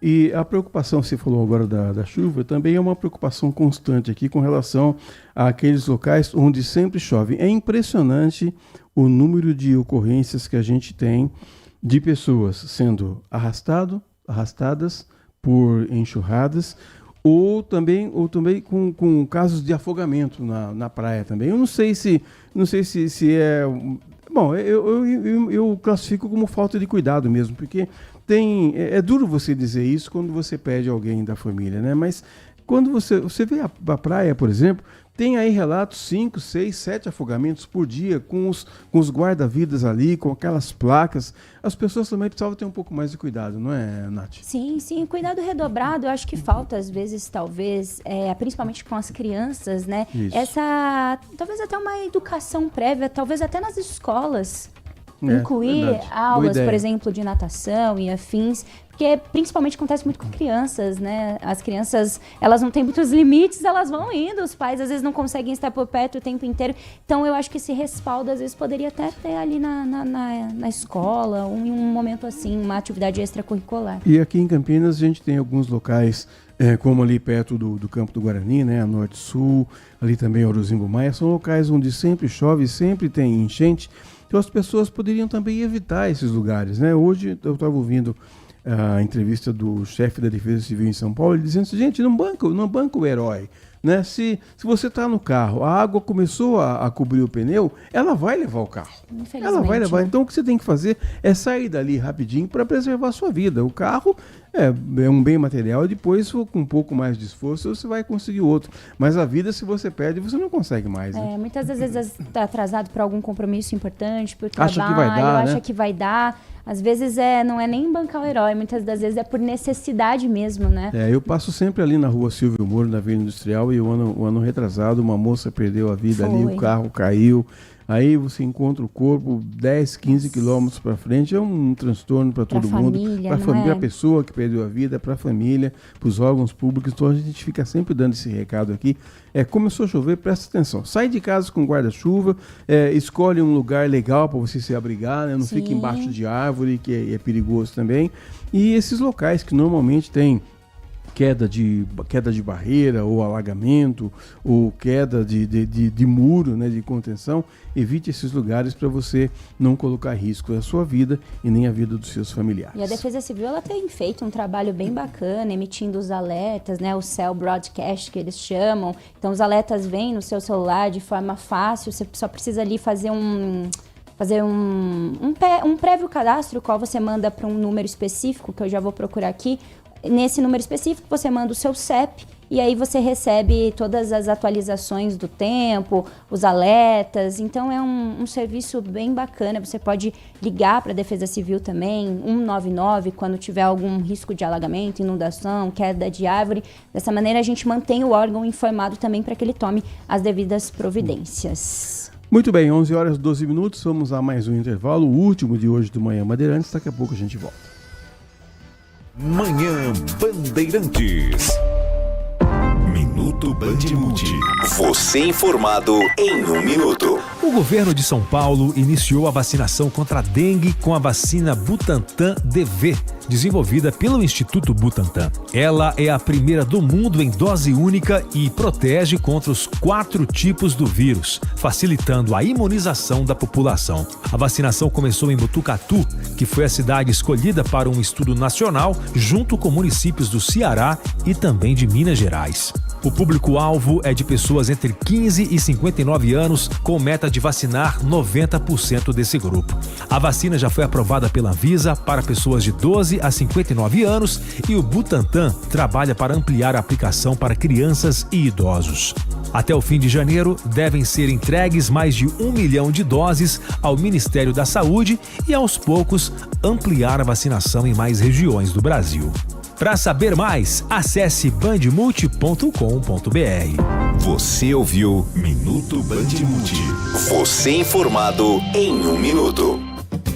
E a preocupação, você falou agora da chuva, também é uma preocupação constante aqui com relação àqueles locais onde sempre chove. É impressionante o número de ocorrências que a gente tem de pessoas sendo arrastadas por enxurradas, ou também com casos de afogamento na praia também. Eu não sei se é... Bom, eu classifico como falta de cuidado mesmo, porque é duro você dizer isso quando você pede alguém da família, né? Mas quando você vê a praia, por exemplo, tem aí relatos 5, 6, 7 afogamentos por dia com os guarda-vidas ali, com aquelas placas. As pessoas também precisavam ter um pouco mais de cuidado, não é, Nath? Sim, cuidado redobrado. Eu acho que falta, às vezes, talvez, principalmente com as crianças, né? Isso. Talvez até uma educação prévia, talvez até nas escolas. Incluir aulas, por exemplo, de natação e afins, porque principalmente acontece muito com crianças, né? As crianças, elas não têm muitos limites, elas vão indo, os pais às vezes não conseguem estar por perto o tempo inteiro, então eu acho que esse respaldo às vezes poderia até ter ali na escola, ou em um momento assim, uma atividade extracurricular. E aqui em Campinas a gente tem alguns locais, como ali perto do Campo do Guarani, né? A Norte-Sul, ali também Orozimbo Maia, são locais onde sempre chove, sempre tem enchente. Então as pessoas poderiam também evitar esses lugares, né? Hoje eu estava ouvindo a entrevista do chefe da Defesa Civil em São Paulo, ele dizendo assim, gente, não banca o herói, né? Se você está no carro, a água começou a cobrir o pneu, ela vai levar o carro. Ela vai levar. Então o que você tem que fazer é sair dali rapidinho para preservar a sua vida. O carro é um bem material e depois, com um pouco mais de esforço, você vai conseguir outro. Mas a vida, se você perde, você não consegue mais. Né? Muitas das vezes está atrasado para algum compromisso importante, por trabalho, acha que vai dar. Às vezes não é nem bancar o herói, muitas das vezes é por necessidade mesmo, né? Eu passo sempre ali na rua Silvio Moro, na Avenida Industrial, e o ano retrasado uma moça perdeu a vida ali, o carro caiu. Aí você encontra o corpo 10, 15 quilômetros para frente, é um transtorno para todo mundo, para a pessoa que perdeu a vida, para a família, para os órgãos públicos. Então a gente fica sempre dando esse recado aqui. Começou a chover, presta atenção. Sai de casa com guarda-chuva, escolhe um lugar legal para você se abrigar, né? Não fique embaixo de árvore, que é perigoso também. E esses locais que normalmente tem queda de barreira ou alagamento ou queda de muro, né, de contenção, evite esses lugares para você não colocar em risco a sua vida e nem a vida dos seus familiares. E a Defesa Civil ela tem feito um trabalho bem bacana, emitindo os alertas, né, o Cell Broadcast que eles chamam. Então os alertas vêm no seu celular de forma fácil, você só precisa ali fazer um prévio cadastro, qual você manda para um número específico, que eu já vou procurar aqui. Nesse número específico, você manda o seu CEP e aí você recebe todas as atualizações do tempo, os alertas. Então, é um serviço bem bacana. Você pode ligar para a Defesa Civil também, 199, quando tiver algum risco de alagamento, inundação, queda de árvore. Dessa maneira, a gente mantém o órgão informado também para que ele tome as devidas providências. Muito bem, 11 horas e 12 minutos. Vamos a mais um intervalo, o último de hoje do Manhã Bandeirantes. Daqui a pouco a gente volta. Manhã Bandeirantes. Minuto Bandmuti. Você informado em 1 minuto. O governo de São Paulo iniciou a vacinação contra a dengue com a vacina Butantan DV, desenvolvida pelo Instituto Butantan. Ela é a primeira do mundo em dose única e protege contra os 4 tipos do vírus, facilitando a imunização da população. A vacinação começou em Botucatu, que foi a cidade escolhida para um estudo nacional, junto com municípios do Ceará e também de Minas Gerais. O público-alvo é de pessoas entre 15 e 59 anos, com meta de vacinar 90% desse grupo. A vacina já foi aprovada pela Anvisa para pessoas de 12 a 59 anos e o Butantan trabalha para ampliar a aplicação para crianças e idosos. Até o fim de janeiro, devem ser entregues mais de 1 milhão de doses ao Ministério da Saúde e, aos poucos, ampliar a vacinação em mais regiões do Brasil. Para saber mais, acesse bandmulti.com.br. Você ouviu Minuto Bandmuti. Você informado em 1 minuto.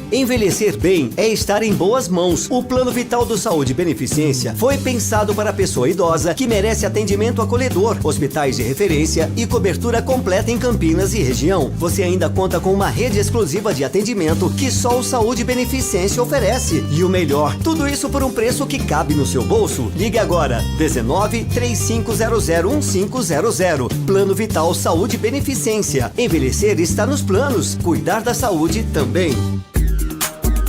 Envelhecer bem é estar em boas mãos. O Plano Vital do Saúde Beneficência foi pensado para a pessoa idosa que merece atendimento acolhedor, hospitais de referência e cobertura completa em Campinas e região. Você ainda conta com uma rede exclusiva de atendimento que só o Saúde Beneficência oferece. E o melhor, tudo isso por um preço que cabe no seu bolso. Ligue agora, 19-3500-1500. Plano Vital Saúde Beneficência. Envelhecer está nos planos. Cuidar da saúde também.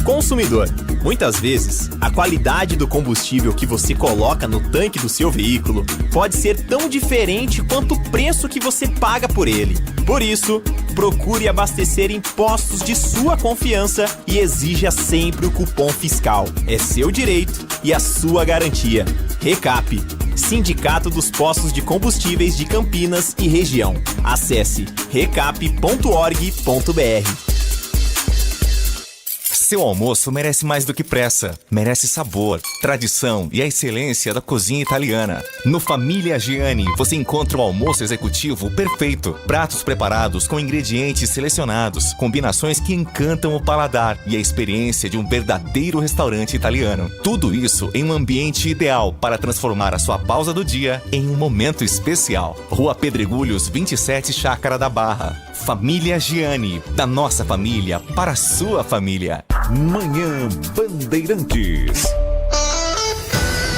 Consumidor, muitas vezes, a qualidade do combustível que você coloca no tanque do seu veículo pode ser tão diferente quanto o preço que você paga por ele. Por isso, procure abastecer em postos de sua confiança e exija sempre o cupom fiscal. É seu direito e a sua garantia. Recap, Sindicato dos Postos de Combustíveis de Campinas e Região. Acesse recap.org.br. Seu almoço merece mais do que pressa, merece sabor, tradição e a excelência da cozinha italiana. No Família Giani, você encontra o almoço executivo perfeito. Pratos preparados com ingredientes selecionados, combinações que encantam o paladar e a experiência de um verdadeiro restaurante italiano. Tudo isso em um ambiente ideal para transformar a sua pausa do dia em um momento especial. Rua Pedregulhos 27, Chácara da Barra. Família Giani, da nossa família para a sua família. Manhã Bandeirantes.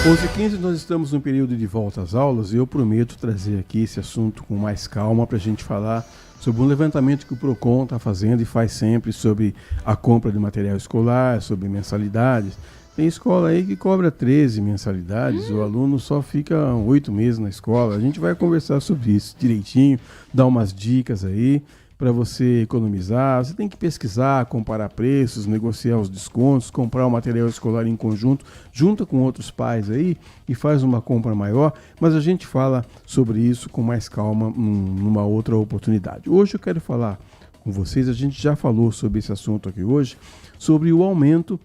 11h15, nós estamos no período de volta às aulas e eu prometo trazer aqui esse assunto com mais calma para a gente falar sobre um levantamento que o PROCON está fazendo e faz sempre sobre a compra de material escolar, sobre mensalidades. Tem escola aí que cobra 13 mensalidades, o aluno só fica 8 meses na escola. A gente vai conversar sobre isso direitinho, dar umas dicas aí para você economizar. Você tem que pesquisar, comparar preços, negociar os descontos, comprar o material escolar em conjunto, junta com outros pais aí e faz uma compra maior, mas a gente fala sobre isso com mais calma numa outra oportunidade. Hoje eu quero falar com vocês, a gente já falou sobre esse assunto aqui hoje, sobre o aumento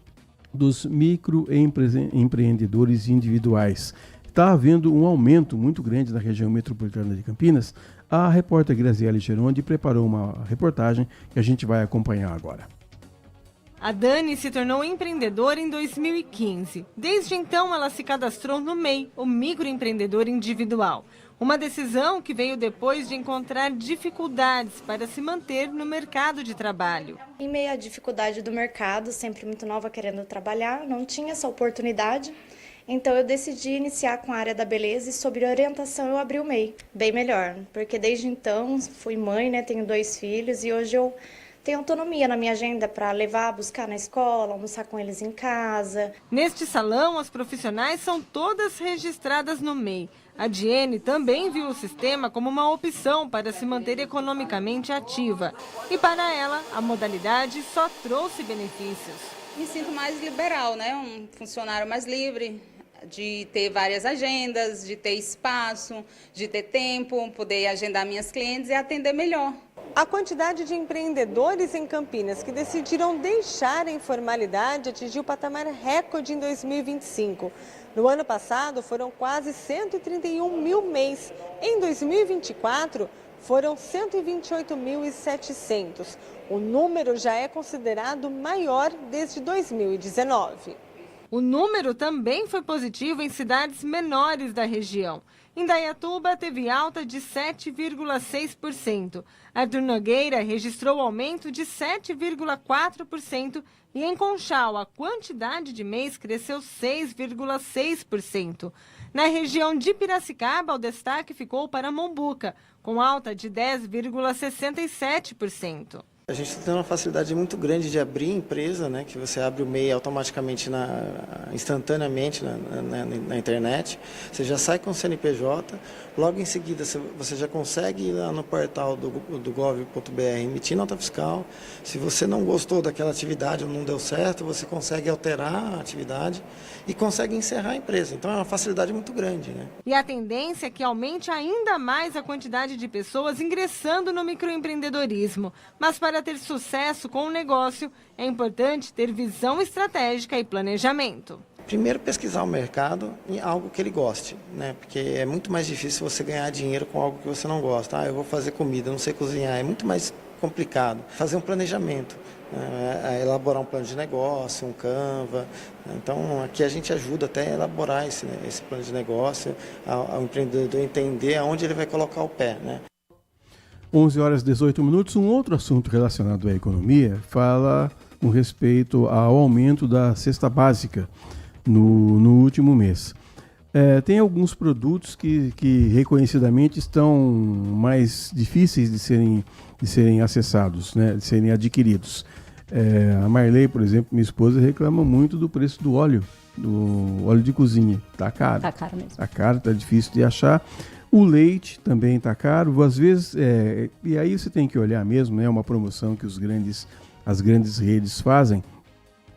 dos microempreendedores individuais. Está havendo um aumento muito grande na região metropolitana de Campinas. A repórter Graziele Geronde preparou uma reportagem que a gente vai acompanhar agora. A Dani se tornou empreendedora em 2015. Desde então, ela se cadastrou no MEI, o microempreendedor individual. Uma decisão que veio depois de encontrar dificuldades para se manter no mercado de trabalho. Em meio à dificuldade do mercado, sempre muito nova querendo trabalhar, não tinha essa oportunidade. Então eu decidi iniciar com a área da beleza e sob orientação eu abri o MEI. Bem melhor, porque desde então fui mãe, né, tenho 2 filhos e hoje eu tenho autonomia na minha agenda para levar, buscar na escola, almoçar com eles em casa. Neste salão, as profissionais são todas registradas no MEI. A Diene também viu o sistema como uma opção para se manter economicamente ativa. E para ela, a modalidade só trouxe benefícios. Me sinto mais liberal, né? Um funcionário mais livre, de ter várias agendas, de ter espaço, de ter tempo, poder agendar minhas clientes e atender melhor. A quantidade de empreendedores em Campinas que decidiram deixar a informalidade atingiu o patamar recorde em 2025. No ano passado, foram quase 131 mil MEIs. Em 2024, foram 128.700. O número já é considerado maior desde 2019. O número também foi positivo em cidades menores da região. Indaiatuba teve alta de 7,6%. Arthur Nogueira registrou aumento de 7,4% e em Conchal a quantidade de MEIs cresceu 6,6%. Na região de Piracicaba, o destaque ficou para Mombuca, com alta de 10,67%. A gente tem uma facilidade muito grande de abrir empresa, né? Que você abre o MEI automaticamente, instantaneamente na internet. Você já sai com o CNPJ, logo em seguida você já consegue ir lá no portal do gov.br emitir nota fiscal. Se você não gostou daquela atividade ou não deu certo, você consegue alterar a atividade e consegue encerrar a empresa. Então é uma facilidade muito grande, né? E a tendência é que aumente ainda mais a quantidade de pessoas ingressando no microempreendedorismo. Mas para ter sucesso com o negócio, é importante ter visão estratégica e planejamento. Primeiro, pesquisar o mercado em algo que ele goste, né? Porque é muito mais difícil você ganhar dinheiro com algo que você não gosta. Eu vou fazer comida, não sei cozinhar. É muito mais complicado. Fazer um planejamento, elaborar um plano de negócio, um Canva. Então, aqui a gente ajuda até a elaborar esse plano de negócio, ao empreendedor entender aonde ele vai colocar o pé, né? 11 horas e 18 minutos. Um outro assunto relacionado à economia fala com respeito ao aumento da cesta básica no último mês. Tem alguns produtos que reconhecidamente estão mais difíceis de serem acessados, né, de serem adquiridos. A Marley, por exemplo, minha esposa, reclama muito do preço do óleo de cozinha. Tá caro. Tá caro mesmo. Tá caro, tá difícil de achar. O leite também tá caro. Às vezes, e aí você tem que olhar mesmo, né, uma promoção que as grandes redes fazem,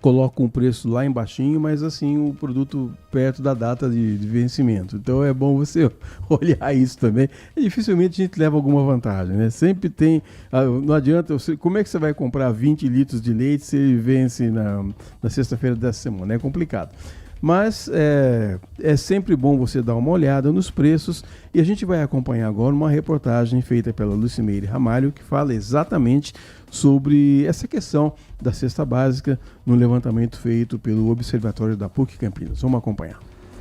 colocam o preço lá embaixinho, mas assim, o produto perto da data de vencimento. Então é bom você olhar isso também. Dificilmente a gente leva alguma vantagem, né? Sempre tem, não adianta, como é que você vai comprar 20 litros de leite se ele vence na sexta-feira dessa semana? É complicado. Mas é sempre bom você dar uma olhada nos preços, e a gente vai acompanhar agora uma reportagem feita pela Lucimeire Ramalho, que fala exatamente sobre essa questão da cesta básica no levantamento feito pelo Observatório da PUC Campinas. Vamos acompanhar.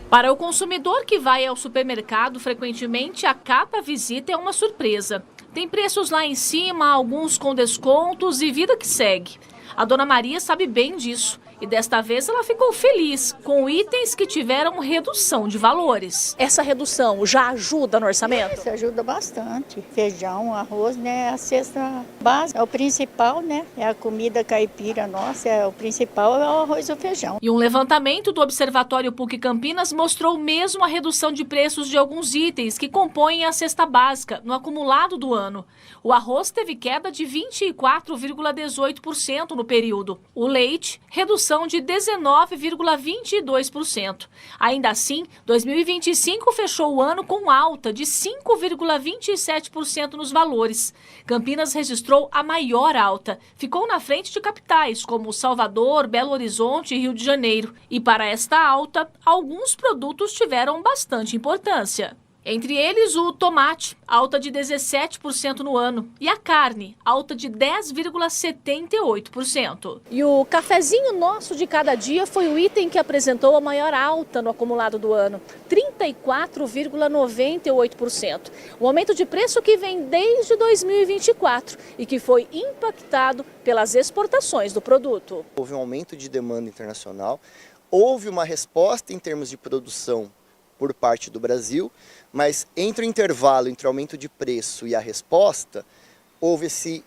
Para o consumidor que vai ao supermercado frequentemente, a cada visita é uma surpresa. Tem preços lá em cima, alguns com descontos e vida que segue. A dona Maria sabe bem disso. E desta vez ela ficou feliz com itens que tiveram redução de valores. Essa redução já ajuda no orçamento? Isso ajuda bastante. Feijão, arroz, né? A cesta básica é o principal, né? É a comida caipira nossa, o principal é o arroz e o feijão. E um levantamento do Observatório PUC Campinas mostrou mesmo a redução de preços de alguns itens que compõem a cesta básica no acumulado do ano. O arroz teve queda de 24,18% no período. O leite, redução de 19,22%. Ainda assim, 2025 fechou o ano com alta de 5,27% nos valores. Campinas registrou a maior alta. Ficou na frente de capitais como Salvador, Belo Horizonte e Rio de Janeiro. E para esta alta, alguns produtos tiveram bastante importância. Entre eles, o tomate, alta de 17% no ano, e a carne, alta de 10,78%. E o cafezinho nosso de cada dia foi o item que apresentou a maior alta no acumulado do ano, 34,98%. Um aumento de preço que vem desde 2024 e que foi impactado pelas exportações do produto. Houve um aumento de demanda internacional, houve uma resposta em termos de produção por parte do Brasil, mas entre o intervalo entre o aumento de preço e a resposta, houve esse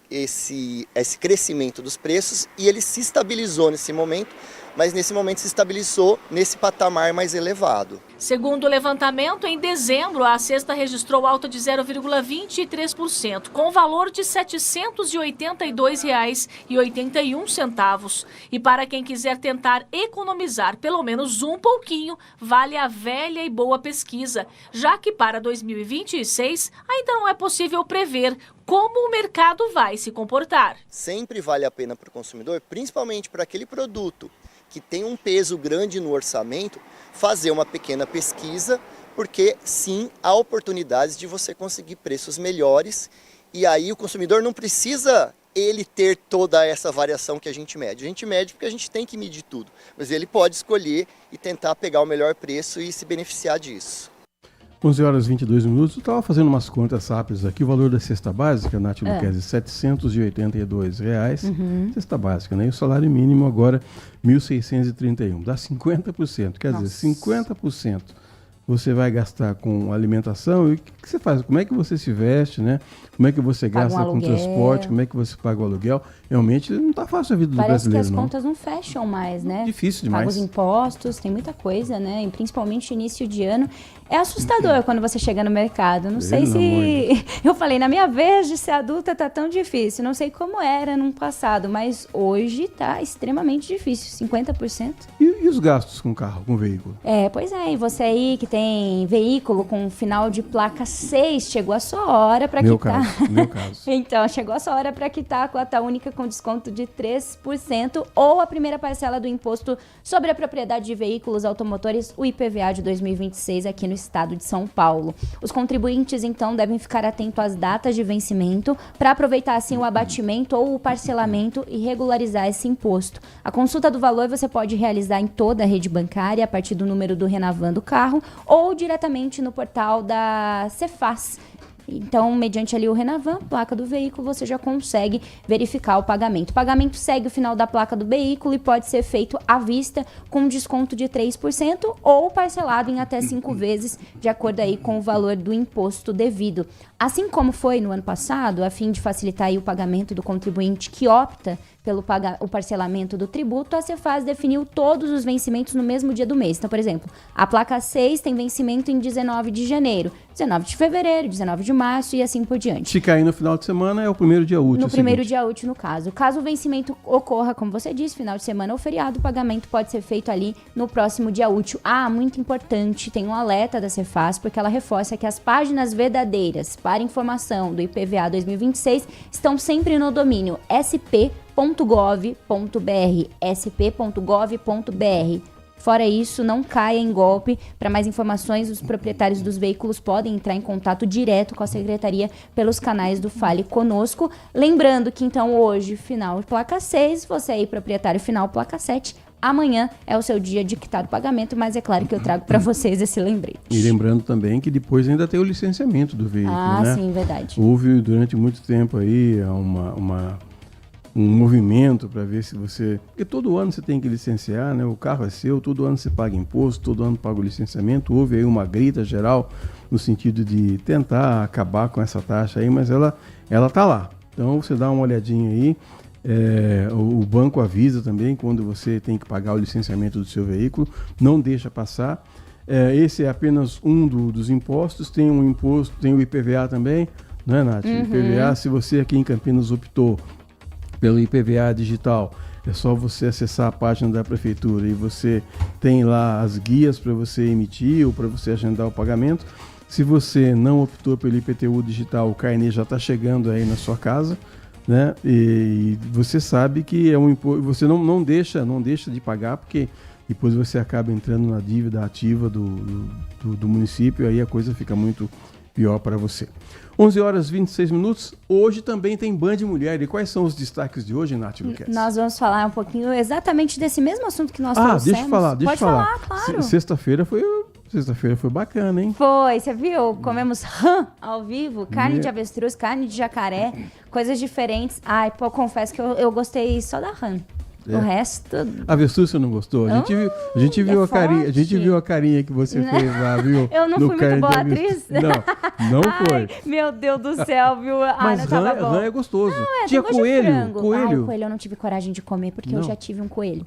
crescimento dos preços e ele se estabilizou nesse momento, mas nesse momento se estabilizou nesse patamar mais elevado. Segundo o levantamento, em dezembro, a cesta registrou alta de 0,23%, com valor de R$ 782,81. E para quem quiser tentar economizar pelo menos um pouquinho, vale a velha e boa pesquisa, já que para 2026 ainda não é possível prever como o mercado vai se comportar. Sempre vale a pena para o consumidor, principalmente para aquele produto que tem um peso grande no orçamento, fazer uma pequena pesquisa, porque sim, há oportunidades de você conseguir preços melhores, e aí o consumidor não precisa ele ter toda essa variação que a gente mede. A gente mede porque a gente tem que medir tudo, mas ele pode escolher e tentar pegar o melhor preço e se beneficiar disso. 11 horas e 22 minutos, eu estava fazendo umas contas rápidas aqui, o valor da cesta básica, Nath Luquezzi, R$ 782, cesta básica, né? E o salário mínimo agora, R$ 1.631, dá 50%, quer dizer, 50% você vai gastar com alimentação, e o que você faz? Como é que você se veste, né? Como é que você gasta com transporte, como é que você paga o aluguel? Realmente não está fácil a vida do brasileiro, Parece que as contas não fecham mais, né? Difícil demais. Paga os impostos, tem muita coisa, né? E principalmente início de ano. É assustador quando você chega no mercado. Não sei se... Eu falei, na minha vez de ser adulta tá tão difícil. Não sei como era no passado, mas hoje tá extremamente difícil. 50%. E os gastos com carro, com veículo? Pois é. E você aí que tem tem veículo com final de placa 6, chegou a sua hora para quitar. Meu caso. Então, chegou a sua hora para quitar a cota única com desconto de 3% ou a primeira parcela do imposto sobre a propriedade de veículos automotores, o IPVA de 2026 aqui no estado de São Paulo. Os contribuintes, então, devem ficar atentos às datas de vencimento para aproveitar, assim, o abatimento ou o parcelamento e regularizar esse imposto. A consulta do valor você pode realizar em toda a rede bancária a partir do número do Renavan do carro ou diretamente no portal da Cefaz. Então, mediante ali o Renavan, placa do veículo, você já consegue verificar o pagamento. O pagamento segue o final da placa do veículo e pode ser feito à vista com desconto de 3% ou parcelado em até 5 vezes, de acordo aí com o valor do imposto devido. Assim como foi no ano passado, a fim de facilitar aí o pagamento do contribuinte que opta pelo o parcelamento do tributo, a Cefaz definiu todos os vencimentos no mesmo dia do mês. Então, por exemplo, a placa 6 tem vencimento em 19 de janeiro, 19 de fevereiro, 19 de março e assim por diante. Se cair no final de semana, é o primeiro dia útil. No primeiro dia útil, no caso. Caso o vencimento ocorra, como você disse, final de semana ou feriado, o pagamento pode ser feito ali no próximo dia útil. Muito importante, tem um alerta da Cefaz, porque ela reforça que as páginas verdadeiras para informação do IPVA 2026 estão sempre no domínio sp.gov.br, sp.gov.br. Fora isso, não caia em golpe. Para mais informações, os proprietários dos veículos podem entrar em contato direto com a secretaria pelos canais do Fale Conosco. Lembrando que, então, hoje, final placa 6, você aí, proprietário final placa 7, amanhã é o seu dia de quitar o pagamento, mas é claro que eu trago para vocês esse lembrete. E lembrando também que depois ainda tem o licenciamento do veículo, né? Sim, verdade. Houve durante muito tempo aí um movimento para ver se você... Porque todo ano você tem que licenciar, né? O carro é seu, todo ano você paga imposto, todo ano paga o licenciamento. Houve aí uma grita geral no sentido de tentar acabar com essa taxa aí, mas ela tá lá. Então você dá uma olhadinha aí. O banco avisa também quando você tem que pagar o licenciamento do seu veículo, não deixa passar. Esse é apenas um dos impostos. Tem um imposto, tem o IPVA também, não é, Nath? Uhum. IPVA, se você aqui em Campinas optou pelo IPVA digital, é só você acessar a página da prefeitura e você tem lá as guias para você emitir ou para você agendar o pagamento. Se você não optou pelo IPTU digital, o carnê já está chegando aí na sua casa, né? E você sabe que é um imposto, você não deixa de pagar, porque depois você acaba entrando na dívida ativa do município, aí a coisa fica muito pior para você. 11 horas e 26 minutos. Hoje também tem Band Mulher. E quais são os destaques de hoje, Nath Luquezzi? Nós vamos falar um pouquinho exatamente desse mesmo assunto que nós trouxemos. Deixa eu falar. Pode falar, claro. Sexta-feira foi bacana, hein? Foi, você viu? Comemos rã ao vivo, carne de avestruz, carne de jacaré, coisas diferentes. Confesso que eu gostei só da rã. O resto... Avestruz você não gostou? A gente viu a carinha que você fez lá, viu? Eu não fui muito boa atriz? Não foi. Meu Deus do céu, viu? Mas rã é gostoso. Tinha coelho. O coelho eu não tive coragem de comer, porque eu já tive um coelho.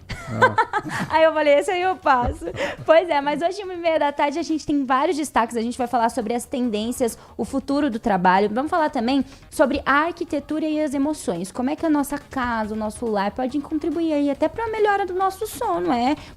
Aí eu falei, esse aí eu passo. Pois é, mas hoje, 1h30 a gente tem vários destaques. A gente vai falar sobre as tendências, o futuro do trabalho. Vamos falar também sobre a arquitetura e as emoções. Como é que a nossa casa, o nosso lar pode contribuir aí até para a melhora do nosso sono,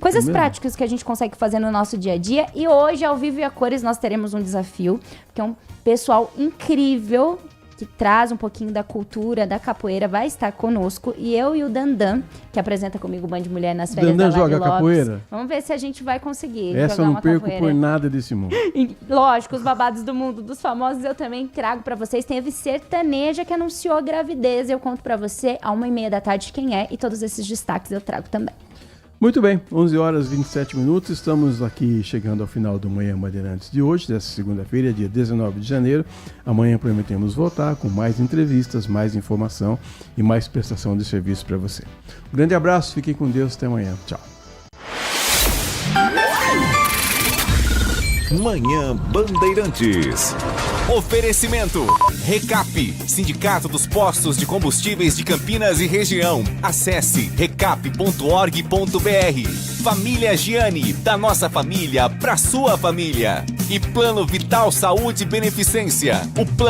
coisas práticas que a gente consegue fazer no nosso dia a dia. E hoje, ao vivo e a cores, nós teremos um desafio, que é um pessoal incrível que traz um pouquinho da cultura da capoeira, vai estar conosco. E eu e o Dandan, que apresenta comigo o Band Mulher nas férias Dandan da Lari joga Lopes. Capoeira? Vamos ver se a gente vai conseguir Essa jogar eu não uma perco capoeira. por nada desse mundo. E, lógico, os babados do mundo dos famosos eu também trago pra vocês. Teve sertaneja que anunciou gravidez. Eu conto pra você a 1h30 quem é. E todos esses destaques eu trago também. Muito bem, 11 horas e 27 minutos, estamos aqui chegando ao final do Manhã Bandeirantes de hoje, dessa segunda-feira, dia 19 de janeiro. Amanhã prometemos voltar com mais entrevistas, mais informação e mais prestação de serviço para você. Um grande abraço, fiquem com Deus, até amanhã. Tchau. Manhã Bandeirantes. Oferecimento Recap, Sindicato dos Postos de Combustíveis de Campinas e Região. Acesse recap.org.br. Família Giani, da nossa família pra sua família. E Plano Vital Saúde e Beneficência, o plano